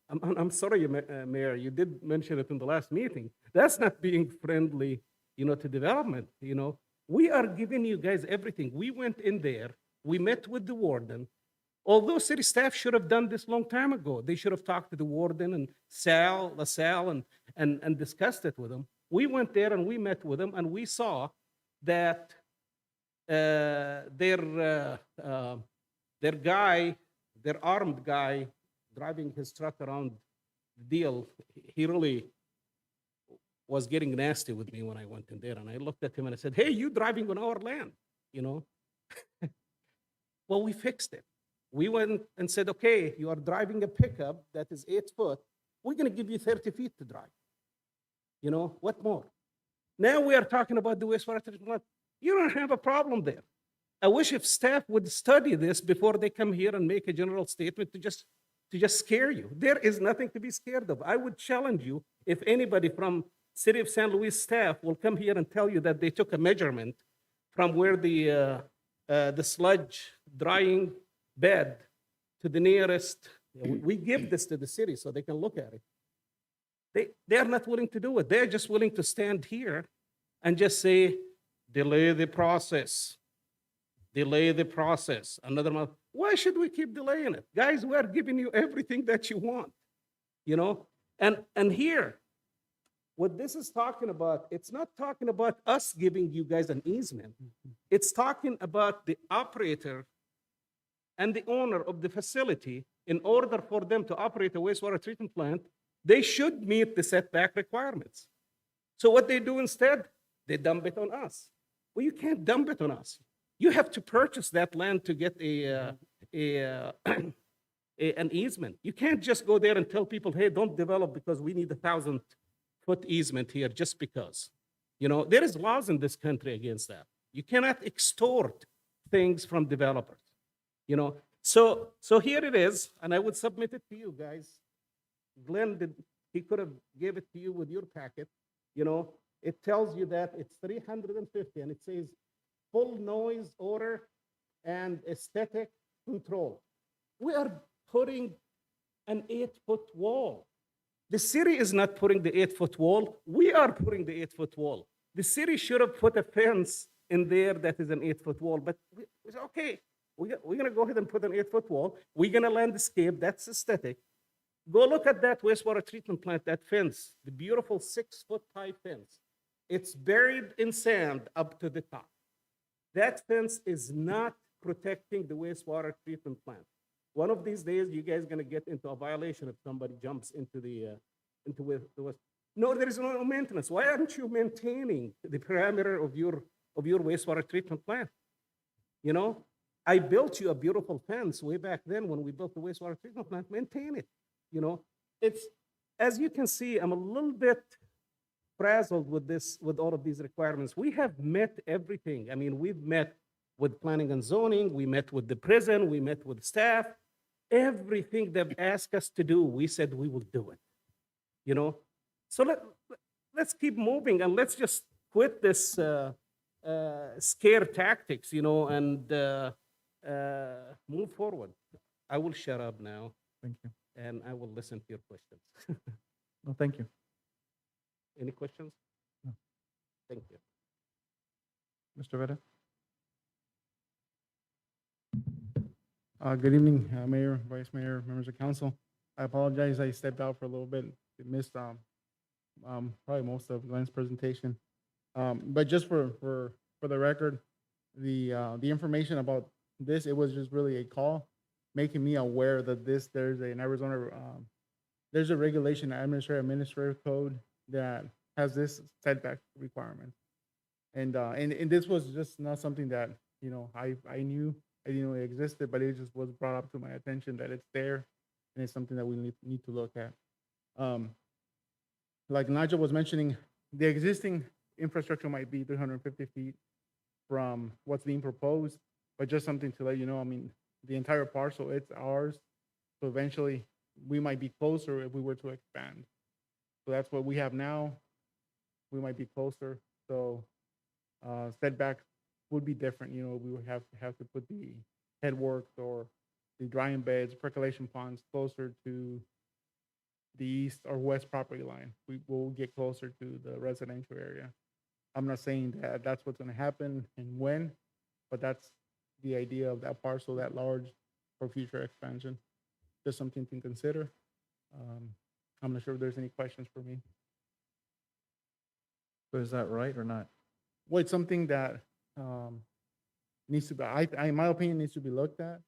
I'm sorry, Mayor, you did mention it in the last meeting. That's not being friendly, you know, to development, you know. We are giving you guys everything. We went in there, we met with the warden. Although city staff should have done this long time ago. They should have talked to the warden and LaSalle, and discussed it with them. We went there and we met with them, and we saw that their armed guy driving his truck around the deal, he really was getting nasty with me when I went in there. And I looked at him and I said, hey, you driving on our land, you know? Well, we fixed it. We went and said, okay, you are driving a pickup that is 8 foot. We're going to give you 30 feet to drive. You know, what more? Now we are talking about the wastewater treatment plant. You don't have a problem there. I wish if staff would study this before they come here and make a general statement to just scare you. There is nothing to be scared of. I would challenge you if anybody from City of San Luis staff will come here and tell you that they took a measurement from where the sludge drying bed to the nearest. We give this to the city so they can look at it. They are not willing to do it. They're just willing to stand here and just say, delay the process. Delay the process. Another month. Why should we keep delaying it? Guys, we are giving you everything that you want. You know? And here, what this is talking about, it's not talking about us giving you guys an easement. It's talking about the operator and the owner of the facility. In order for them to operate a wastewater treatment plant, they should meet the setback requirements. So what they do instead, they dump it on us. Well, you can't dump it on us. You have to purchase that land to get an easement. You can't just go there and tell people, hey, don't develop because we need 1,000-foot easement here just because. You know, there is laws in this country against that. You cannot extort things from developers. You know, so here it is, and I would submit it to you guys. Glenn he could have gave it to you with your packet. You know, it tells you that it's 350, and it says full noise, odor, and aesthetic control. We are putting an 8-foot wall. The city is not putting the 8-foot wall. We are putting the 8-foot wall. The city should have put a fence in there that is an 8-foot wall, but we said, okay, we're going to go ahead and put an 8-foot wall. We're going to landscape. That's aesthetic. Go look at that wastewater treatment plant, that fence, the beautiful 6-foot high fence. It's buried in sand up to the top. That fence is not protecting the wastewater treatment plant. One of these days, you guys are going to get into a violation if somebody jumps into the waste. No, there is no maintenance. Why aren't you maintaining the parameter of your wastewater treatment plant? You know, I built you a beautiful fence way back then when we built the wastewater treatment plant. Maintain it. You know, it's, as you can see, I'm a little bit frazzled with all of these requirements. We have met everything. I mean, we've met with planning and zoning, we met with the prison, we met with staff. Everything they've asked us to do, we said we will do it. You know, so let's keep moving and let's just quit this scare tactics, you know, and move forward. I will shut up now Thank you. and I will listen to your questions. No, thank you. Any questions? No. Thank you. Mr. Vera? Good evening, Mayor, Vice Mayor, members of council. I apologize, I stepped out for a little bit, missed probably most of Glenn's presentation. But just for the record, the information about this, it was just really a call making me aware that there's an Arizona, there's a regulation, administrative code that has this setback requirement. And this was just not something that, you know, I knew, I didn't know it existed, but it just was brought up to my attention that it's there and it's something that we need to look at. Like Nigel was mentioning, the existing infrastructure might be 350 feet from what's being proposed, but just something to let you know, I mean, the entire parcel, it's ours. So eventually we might be closer if we were to expand. So that's what we have now. We might be closer. So setbacks would be different. You know, we would have to put the headworks or the drying beds, percolation ponds closer to the east or west property line. We will get closer to the residential area. I'm not saying that that's what's going to happen and when, but that's the idea of that parcel that large for future expansion. Just something to consider. I'm not sure if there's any questions for me. So is that right or not? Well, it's something that needs to be, in my opinion, needs to be looked at.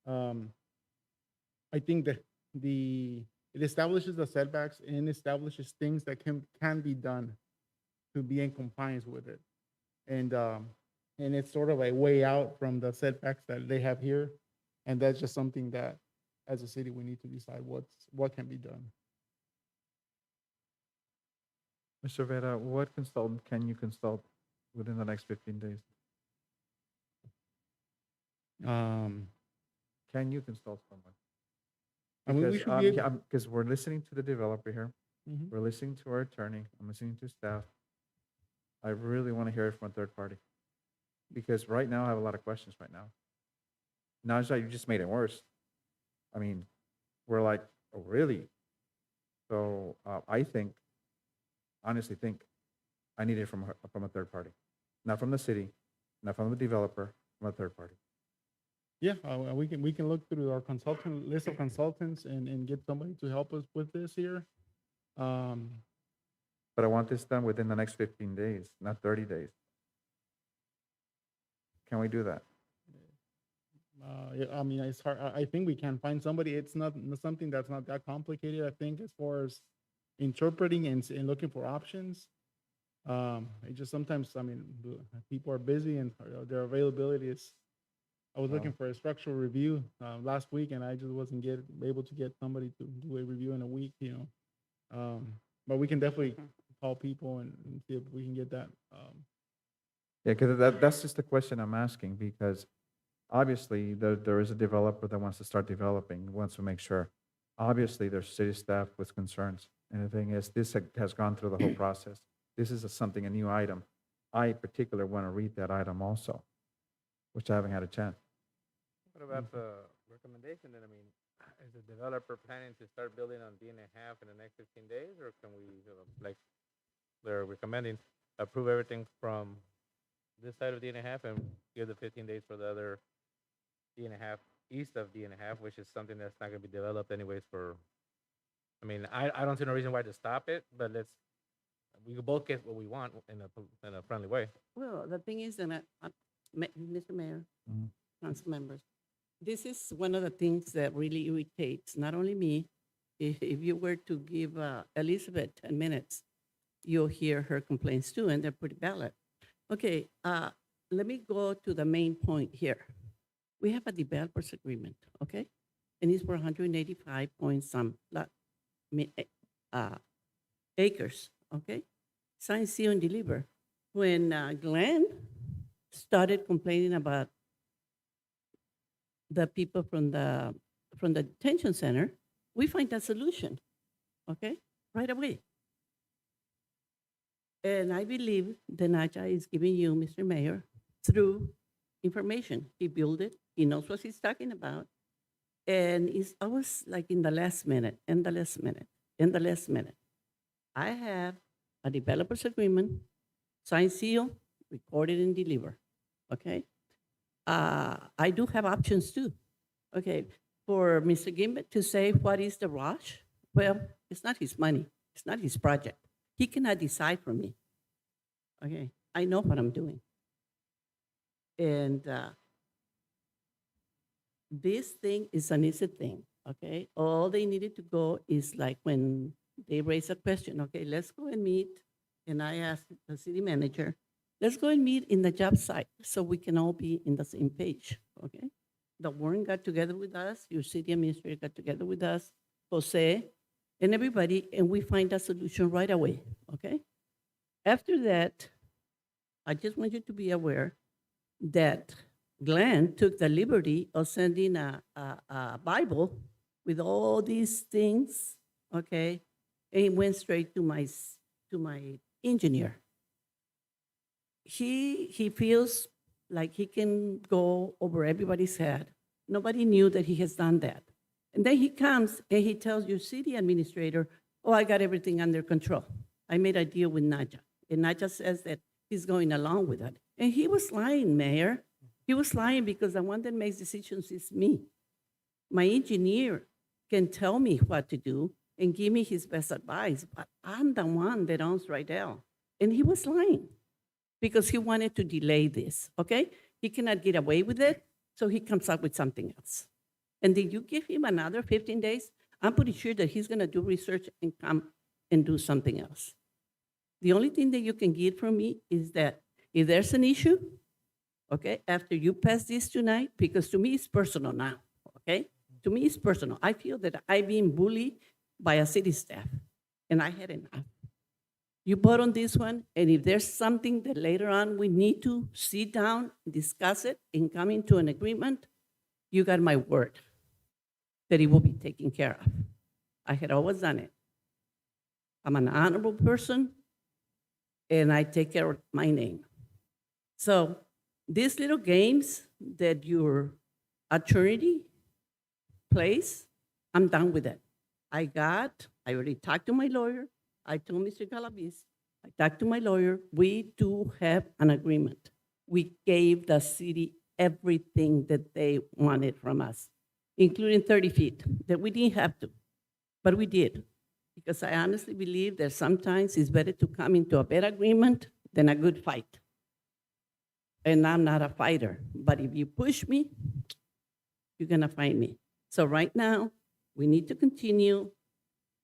I think that it establishes the setbacks and establishes things that can be done to be in compliance with it. And it's sort of a way out from the setbacks that they have here. And that's just something that, as a city, we need to decide what can be done. Mr. Vera, what consultant can you consult within the next 15 days? Can you consult someone? I mean, we should be able. Because we're listening to the developer here. Mhm. We're listening to our attorney. I'm listening to staff. I really want to hear it from a third party. Because right now, I have a lot of questions right now. Now, it's like you just made it worse. I mean, we're like, oh, really? So I honestly think I need it from a third party. Not from the city, not from the developer, from a third party. Yeah, we can look through our list of consultants and get somebody to help us with this here. But I want this done within the next 15 days, not 30 days. Can we do that? Yeah, I mean, it's hard. I think we can find somebody. It's not something that's not that complicated. I think as far as interpreting and looking for options. It just sometimes, I mean, people are busy and their availability is. I was looking for a structural review last week, and I just wasn't able to get somebody to do a review in a week. You know, but we can definitely call people and see if we can get that. Yeah, because that's just the question I'm asking, because obviously there is a developer that wants to start developing, wants to make sure. Obviously, there's city staff with concerns. And the thing is, this has gone through the whole process. This is a new item. I particularly want to read that item also, which I haven't had a chance. What about the recommendation then? I mean, is the developer planning to start building on D&A in the next 15 days? Or can we, like they're recommending, approve everything from this side of D&A and give the 15 days for the other D&A east of D&A, which is something that's not going to be developed anyways for, I mean, I don't see no reason why to stop it, but we could both get what we want in a friendly way. Well, the thing is that, Mr. Mayor, Mhm. council members, this is one of the things that really irritates not only me. If you were to give Elizabeth 10 minutes, you'll hear her complaints too, and they're pretty valid. Okay, let me go to the main point here. We have a developers agreement, okay? And it's for 185 point some acres, okay? Sign, seal, and deliver. When Glenn started complaining about the people from the detention center, we find a solution, okay, right away. And I believe the NACHA is giving you, Mr. Mayor, through information. He built it, he knows what he's talking about. And it's always like in the last minute, in the last minute, in the last minute. I have a developer's agreement, signed, seal, recorded and deliver, okay? I do have options too, okay? For Mr. Gimbet to say what is the rush, well, it's not his money, it's not his project. He cannot decide for me, okay? I know what I'm doing. And this thing is an easy thing, okay? All they needed to go is like when they raise a question, okay, let's go and meet. And I asked the city manager, let's go and meet in the job site so we can all be in the same page, okay? The Warren got together with us, your city administrator got together with us, Jose, and everybody, and we find a solution right away, okay? After that, I just want you to be aware that Glenn took the liberty of sending a Bible with all these things, okay? And it went straight to my engineer. He feels like he can go over everybody's head. Nobody knew that he has done that. And then he comes and he tells your city administrator, oh, I got everything under control. I made a deal with Naja. And Naja says that he's going along with it. And he was lying, Mayor. He was lying because the one that makes decisions is me. My engineer can tell me what to do and give me his best advice, but I'm the one that owns Rydell. And he was lying because he wanted to delay this, okay? He cannot get away with it, so he comes up with something else. And then you give him another 15 days, I'm pretty sure that he's gonna do research and come and do something else. The only thing that you can get from me is that if there's an issue, okay, after you pass this tonight, because to me it's personal now, okay? To me it's personal. I feel that I'm being bullied by a city staff, and I had enough. You vote on this one, and if there's something that later on we need to sit down, discuss it, and come into an agreement, you got my word that it will be taken care of. I had always done it. I'm an honorable person, and I take care of my name. So these little games that your attorney plays, I'm done with it. I already talked to my lawyer. I told Mr. Galaviz, I talked to my lawyer. We do have an agreement. We gave the city everything that they wanted from us, including 30 feet, that we didn't have to, but we did. Because I honestly believe that sometimes it's better to come into a bad agreement than a good fight. And I'm not a fighter, but if you push me, you're gonna find me. So right now, we need to continue.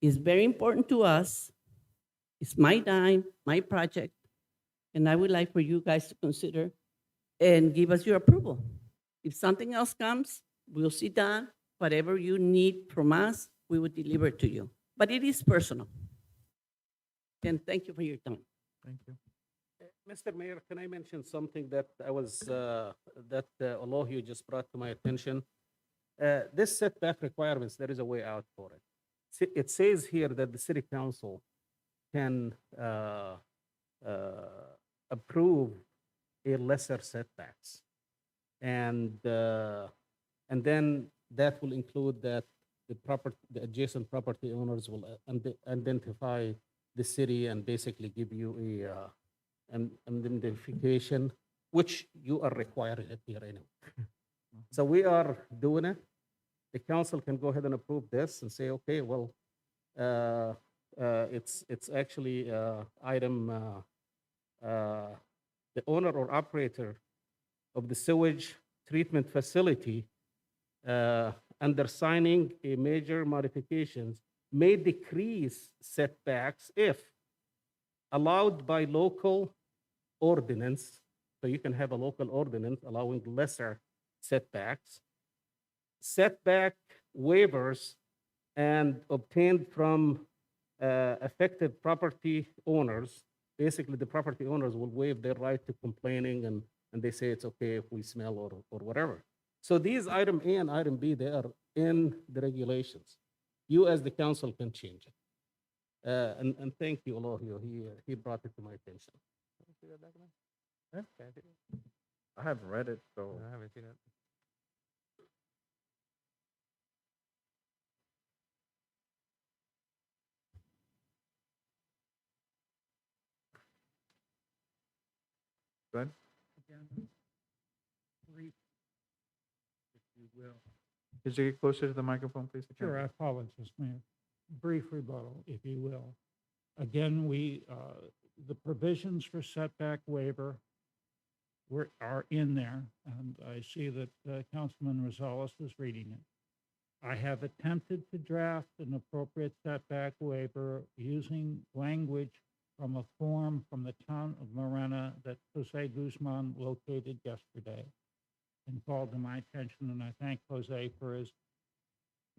It's very important to us. It's my dime, my project, and I would like for you guys to consider and give us your approval. If something else comes, we'll sit down. Whatever you need from us, we will deliver it to you. But it is personal. And thank you for your time. Thank you. Mr. Mayor, can I mention something that Olohio just brought to my attention? This setback requirements, there is a way out for it. It says here that the city council can approve a lesser setbacks. And then that will include that the adjacent property owners will identify the city and basically give you an identification, which you are requiring it here anyway. So we are doing it. The council can go ahead and approve this and say, okay, well, it's actually item, the owner or operator of the sewage treatment facility under signing a major modifications may decrease setbacks if allowed by local ordinance. So you can have a local ordinance allowing lesser setbacks, setback waivers, and obtained from affected property owners. Basically, the property owners will waive their right to complaining and and they say it's okay if we smell or whatever. So these item A and item B, they are in the regulations. You as the council can change it. And thank you, Elohio, he brought it to my attention. Can I see that document? Yeah. Can I see it? I haven't read it, so. No, I haven't seen it. Go ahead. Again, brief, if you will. Could you get closer to the microphone, please? can't Sure, hear. I apologize, Mayor. Brief rebuttal, if you will. Again, the provisions for setback waiver are in there, and I see that Councilman Rosales is reading it. I have attempted to draft an appropriate setback waiver using language from a form from the town of Morena that Jose Guzman located yesterday and called to my attention, and I thank Jose for his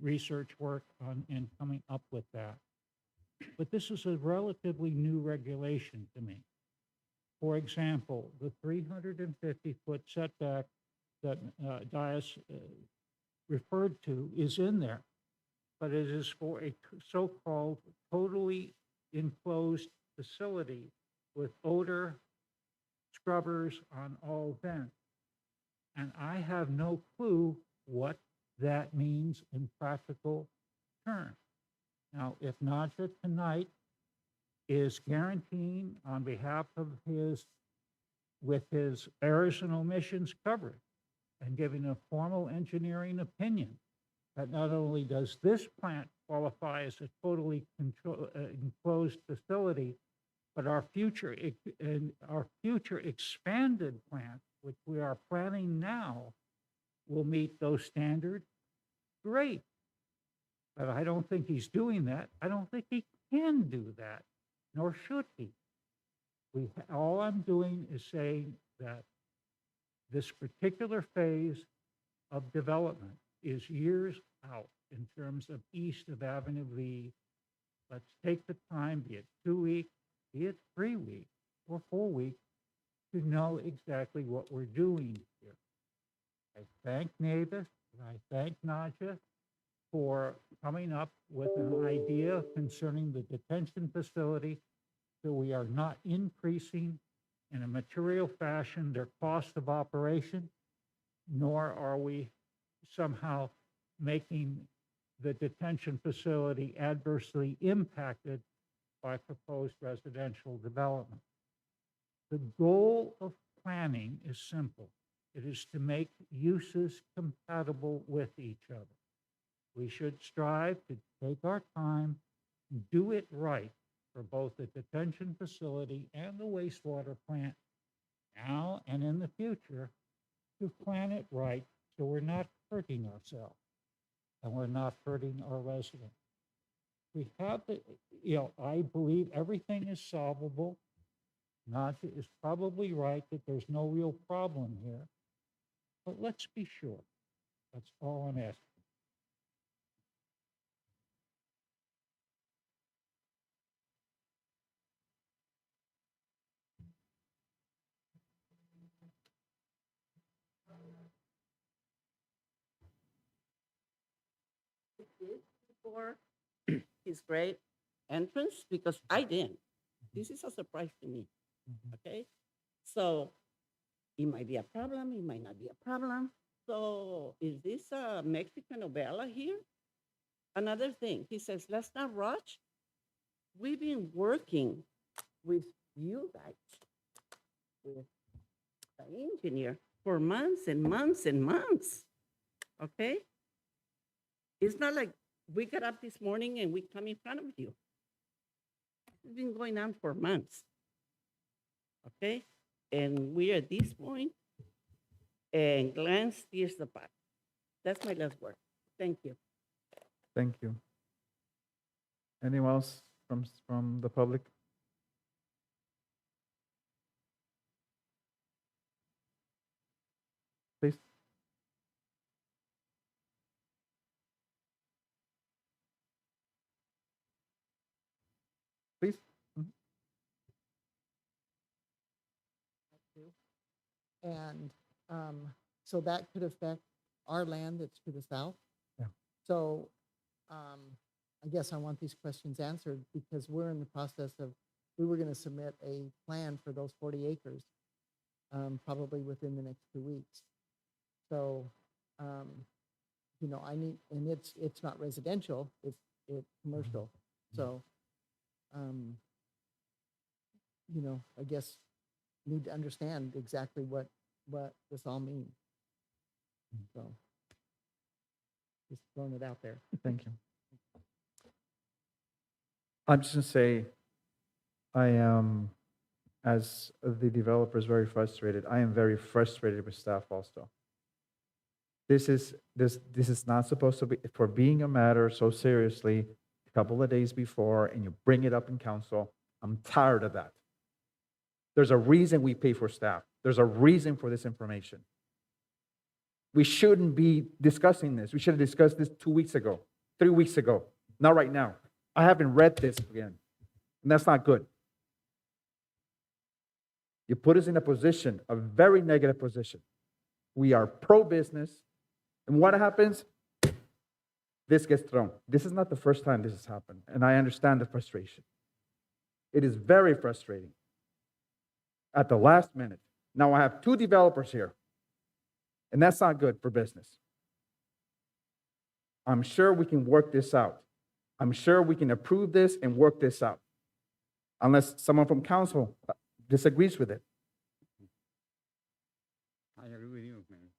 research work on and coming up with that. But this is a relatively new regulation to me. For example, the 350-foot setback that Dias referred to is in there, but it is for a so-called totally enclosed facility with odor scrubbers on all vents. And I have no clue what that means in practical terms. Now, if Nadja tonight is guaranteeing on behalf of with his errors and omissions covered and giving a formal engineering opinion that not only does this plant qualify as a totally enclosed facility, but our future expanded plant, which we are planning now, will meet those standards, great. But I don't think he's doing that. I don't think he can do that, nor should he. All I'm doing is saying that this particular phase of development is years out in terms of east of Avenue V. Let's take the time, be it 2 weeks, be it 3 weeks, or 4 weeks, to know exactly what we're doing here. I thank Navis, and I thank Nadja for coming up with an idea concerning the detention facility, so we are not increasing in a material fashion their cost of operation, nor are we somehow making the detention facility adversely impacted by proposed residential development. The goal of planning is simple. It is to make uses compatible with each other. We should strive to take our time, do it right for both the detention facility and the wastewater plant now and in the future, to plan it right so we're not hurting ourselves and we're not hurting our residents. We have the, I believe everything is solvable. Nadja is probably right that there's no real problem here, but let's be sure. That's all I'm asking. For his great entrance, because I didn't. This is a surprise to me, okay? So it might be a problem, it might not be a problem. So is this a Mexican novella here? Another thing, he says, let's not rush. We've been working with you guys, with the engineer for months and months and months, okay? It's not like we got up this morning and we come in front of you. It's been going on for months, okay? And we are at this point, and Glenn steers the pot. That's my last word. Thank you. Thank you. Anyone else from the public? Please. Please. And so that could affect our land that's to the south. Yeah. So I guess I want these questions answered because we're in the process of, we were going to submit a plan for those 40 acres probably within the next 2 weeks. So, you know, I need, and it's not residential, it's commercial. So, you know, I guess need to understand exactly what this all means. So, just throwing it out there. Thank you. I'm just gonna say, I am, as the developer, is very frustrated. I am very frustrated with staff also. This is not supposed to be, for being a matter so seriously, a couple of days before, and you bring it up in council. I'm tired of that. There's a reason we pay for staff. There's a reason for this information. We shouldn't be discussing this. We should have discussed this 2 weeks ago, 3 weeks ago, not right now. I haven't read this again, and that's not good. You put us in a position, a very negative position. We are pro-business, and what happens? This gets thrown. This is not the first time this has happened, and I understand the frustration. It is very frustrating. At the last minute. Now I have 2 developers here, and that's not good for business. I'm sure we can work this out. I'm sure we can approve this and work this out, unless someone from council disagrees with it. I agree with you, Mayor.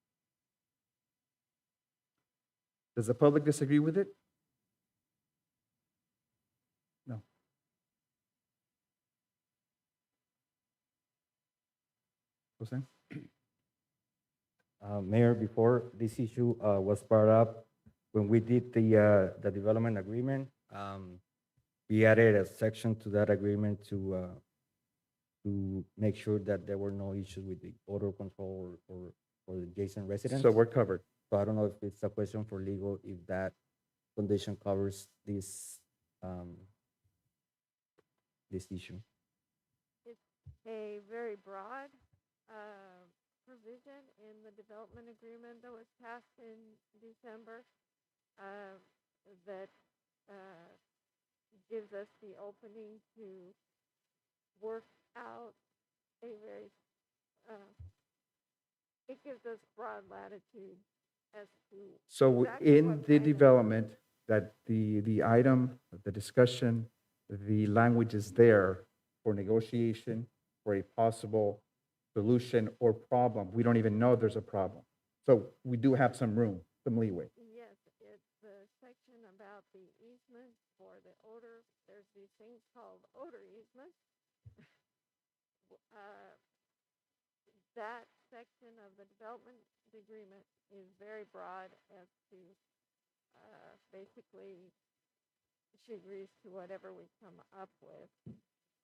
Does the public disagree with it? No. Jose? Mayor, before this issue was brought up, when we did the development agreement, we added a section to that agreement to make sure that there were no issues with the odor control or the adjacent residents. So we're covered. So I don't know if it's a question for legal, if that condition covers this issue. It's a very broad provision in the development agreement that was passed in December that gives us the opening to work out a very, it gives us broad latitude as to. So exactly in what the item- development, that the item, the discussion, the language is there for negotiation, for a possible solution or problem. We don't even know there's a problem. So we do have some room, some leeway. Yes, it's the section about the easements for the odor. There's these things called odor easements. That section of the development agreement is very broad as to basically she agrees to whatever we come up with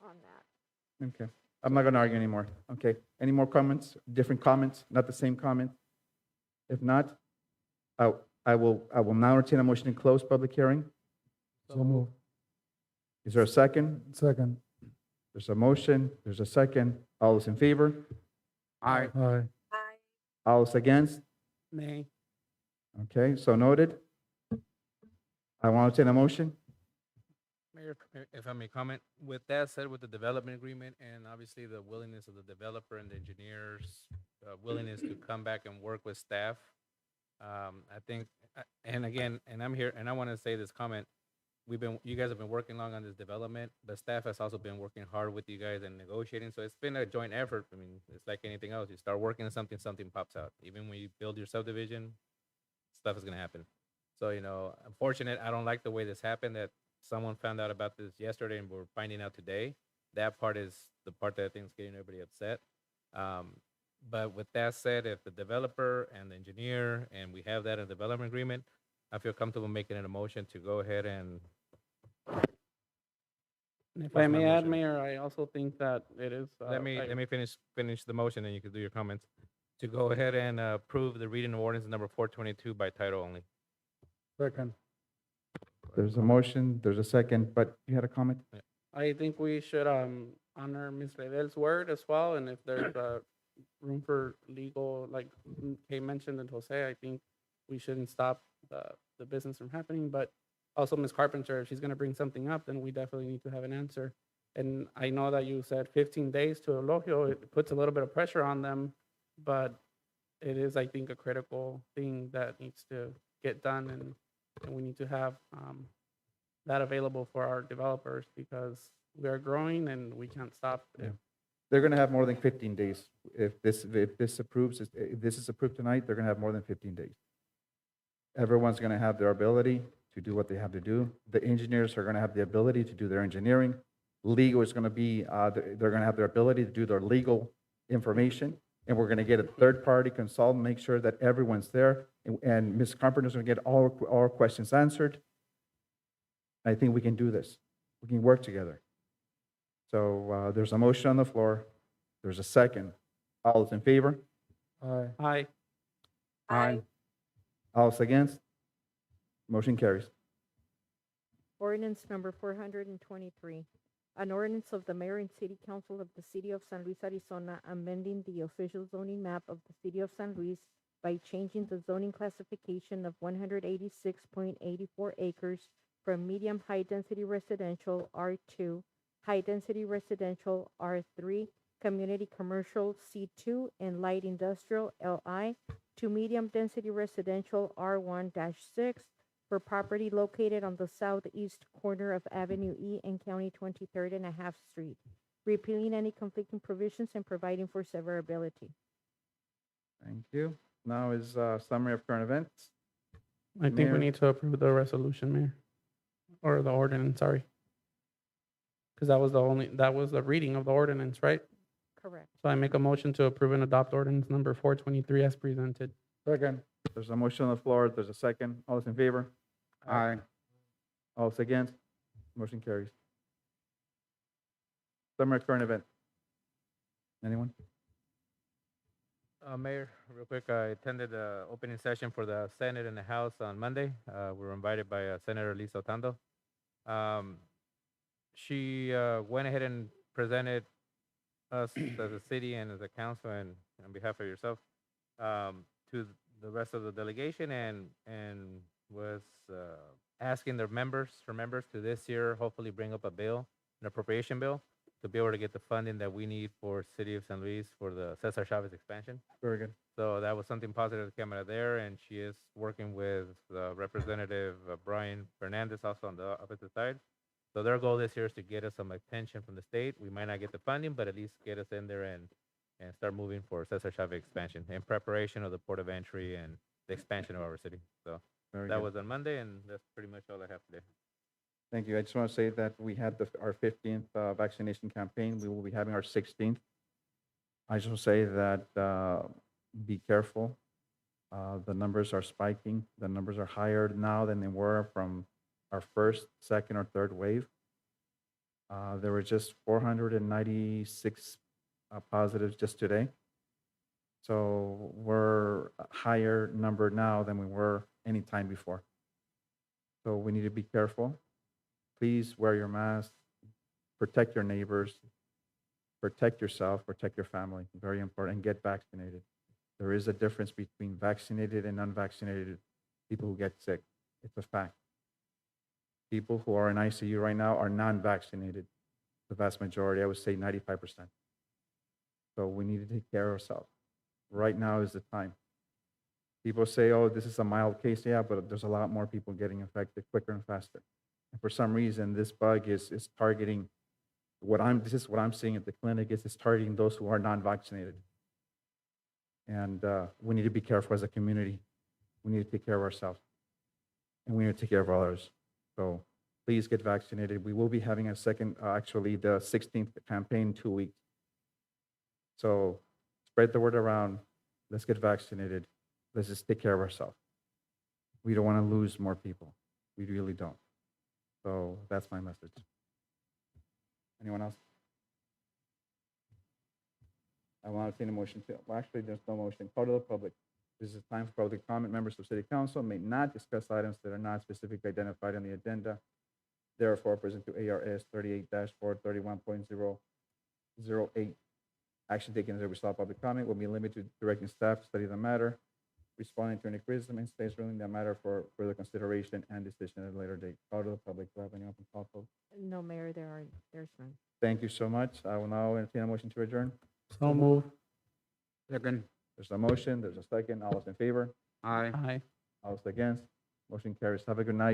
on that. Okay. I'm not going to argue anymore. Okay. Any more comments? Different comments? Not the same comment? If not, I will now entertain a motion to close public hearing. So moved. Is there a second? Second. There's a motion. There's a second. All those in favor? Aye. Aye. All those against? Nay. Okay, so noted. I want to entertain a motion. Mayor, if I may comment, with that said, with the development agreement and obviously the willingness of the developer and the engineers, willingness to come back and work with staff, I think, and again, and I'm here, and I want to say this comment, you guys have been working long on this development, but staff has also been working hard with you guys and negotiating, so it's been a joint effort. I mean, it's like anything else. You start working on something, something pops out. Even when you build your subdivision, stuff is gonna happen. So, unfortunate, I don't like the way this happened, that someone found out about this yesterday and we're finding out today. That part is the part that I think is getting everybody upset. But with that said, if the developer and the engineer, and we have that in the development agreement, I feel comfortable making it a motion to go ahead and. And if What's I my may add, motion? Mayor, I also think that it is. Let me finish the motion, and you can do your comments. To go ahead and approve the reading of ordinance number 422 by title only. Second. There's a motion, there's a second, but you had a comment? I think we should honor Ms. Redel's word as well, and if there's room for legal, like Kay mentioned and Jose, I think we shouldn't stop the business from happening, but also Ms. Carpenter, if she's gonna bring something up, then we definitely need to have an answer. And I know that you said 15 days to Elogio, it puts a little bit of pressure on them, but it is, I think, a critical thing that needs to get done, and we need to have that available for our developers because we are growing and we can't stop. Yeah. They're gonna have more than 15 days. If this approves, if this is approved tonight, they're gonna have more than 15 days. Everyone's gonna have their ability to do what they have to do. The engineers are gonna have the ability to do their engineering. Legal is gonna be, they're gonna have their ability to do their legal information. And we're gonna get a third-party consultant, make sure that everyone's there. And Ms. Carpenter's gonna get all our questions answered. I think we can do this. We can work together. So there's a motion on the floor. There's a second. All those in favor? Aye. Aye. All those against? Motion carries. Ordinance number 423, an ordinance of the mayor and city council of the city of San Luis, Arizona, amending the official zoning map of the city of San Luis by changing the zoning classification of 186.84 acres from medium high-density residential R2, high-density residential R3, community commercial C2, and light industrial LI to medium-density residential R1-6 for property located on the southeast corner of Avenue E and County 23rd and a half Street, repealing any conflicting provisions and providing for severability. Thank you. Now is summary of current events. I think Mayor? we need to approve the resolution, Mayor, or the ordinance, sorry. Because that was the reading of the ordinance, right? Correct. So I make a motion to approve and adopt ordinance number 423 as presented. Second. There's a motion on the floor. There's a second. All those in favor? Aye. All those against? Motion carries. Summary of current event. Anyone? Mayor, real quick, I attended the opening session for the Senate and the House on Monday. We were invited by Senator Lisa Otando. She went ahead and presented us as a city and as a council and on behalf of yourself to the rest of the delegation and was asking her members to this year hopefully bring up a bill, an appropriation bill, to be able to get the funding that we need for City of San Luis for the Cesar Chavez expansion. Very good. So that was something positive that came out of there, and she is working with Representative Brian Fernandez also on the opposite side. So their goal this year is to get us some attention from the state. We might not get the funding, but at least get us in there and start moving for Cesar Chavez expansion in preparation of the port of entry and the expansion of our city. So Very that good. was on Monday, and that's pretty much all I have today. Thank you. I just want to say that we had our 15th vaccination campaign. We will be having our 16th. I just want to say that be careful. The numbers are spiking. The numbers are higher now than they were from our first, second, or third wave. There were just 496 positives just today. So we're a higher number now than we were any time before. So we need to be careful. Please wear your mask, protect your neighbors, protect yourself, protect your family. Very important. And get vaccinated. There is a difference between vaccinated and unvaccinated people who get sick. It's a fact. People who are in ICU right now are non-vaccinated. The vast majority, I would say 95%. So we need to take care of ourselves. Right now is the time. People say, oh, this is a mild case. Yeah, but there's a lot more people getting infected quicker and faster. And for some reason, this bug is targeting this is what I'm seeing at the clinic is targeting those who are non-vaccinated. And we need to be careful as a community. We need to take care of ourselves. And we need to take care of others. So please get vaccinated. We will be having a second, actually the 16th campaign in 2 weeks. So spread the word around. Let's get vaccinated. Let's just take care of ourselves. We don't want to lose more people. We really don't. So that's my message. Anyone else? I want to take a motion to, well, actually, there's no motion. Call to the public. This is time for public comment. Members of City Council may not discuss items that are not specifically identified on the agenda. Therefore, present to ARS 38-431.008. Action taken as a result of public comment will be limited to directing staff to study the matter, responding to any criticism, and scheduling the matter for further consideration and decision at a later date. Call to the public. Do I have any open call, folks? No, Mayor, there's none. Thank you so much. I will now entertain a motion to adjourn. So move. Second. There's a motion, there's a second. All those in favor? Aye. Aye. All those against? Motion carries. Have a good night.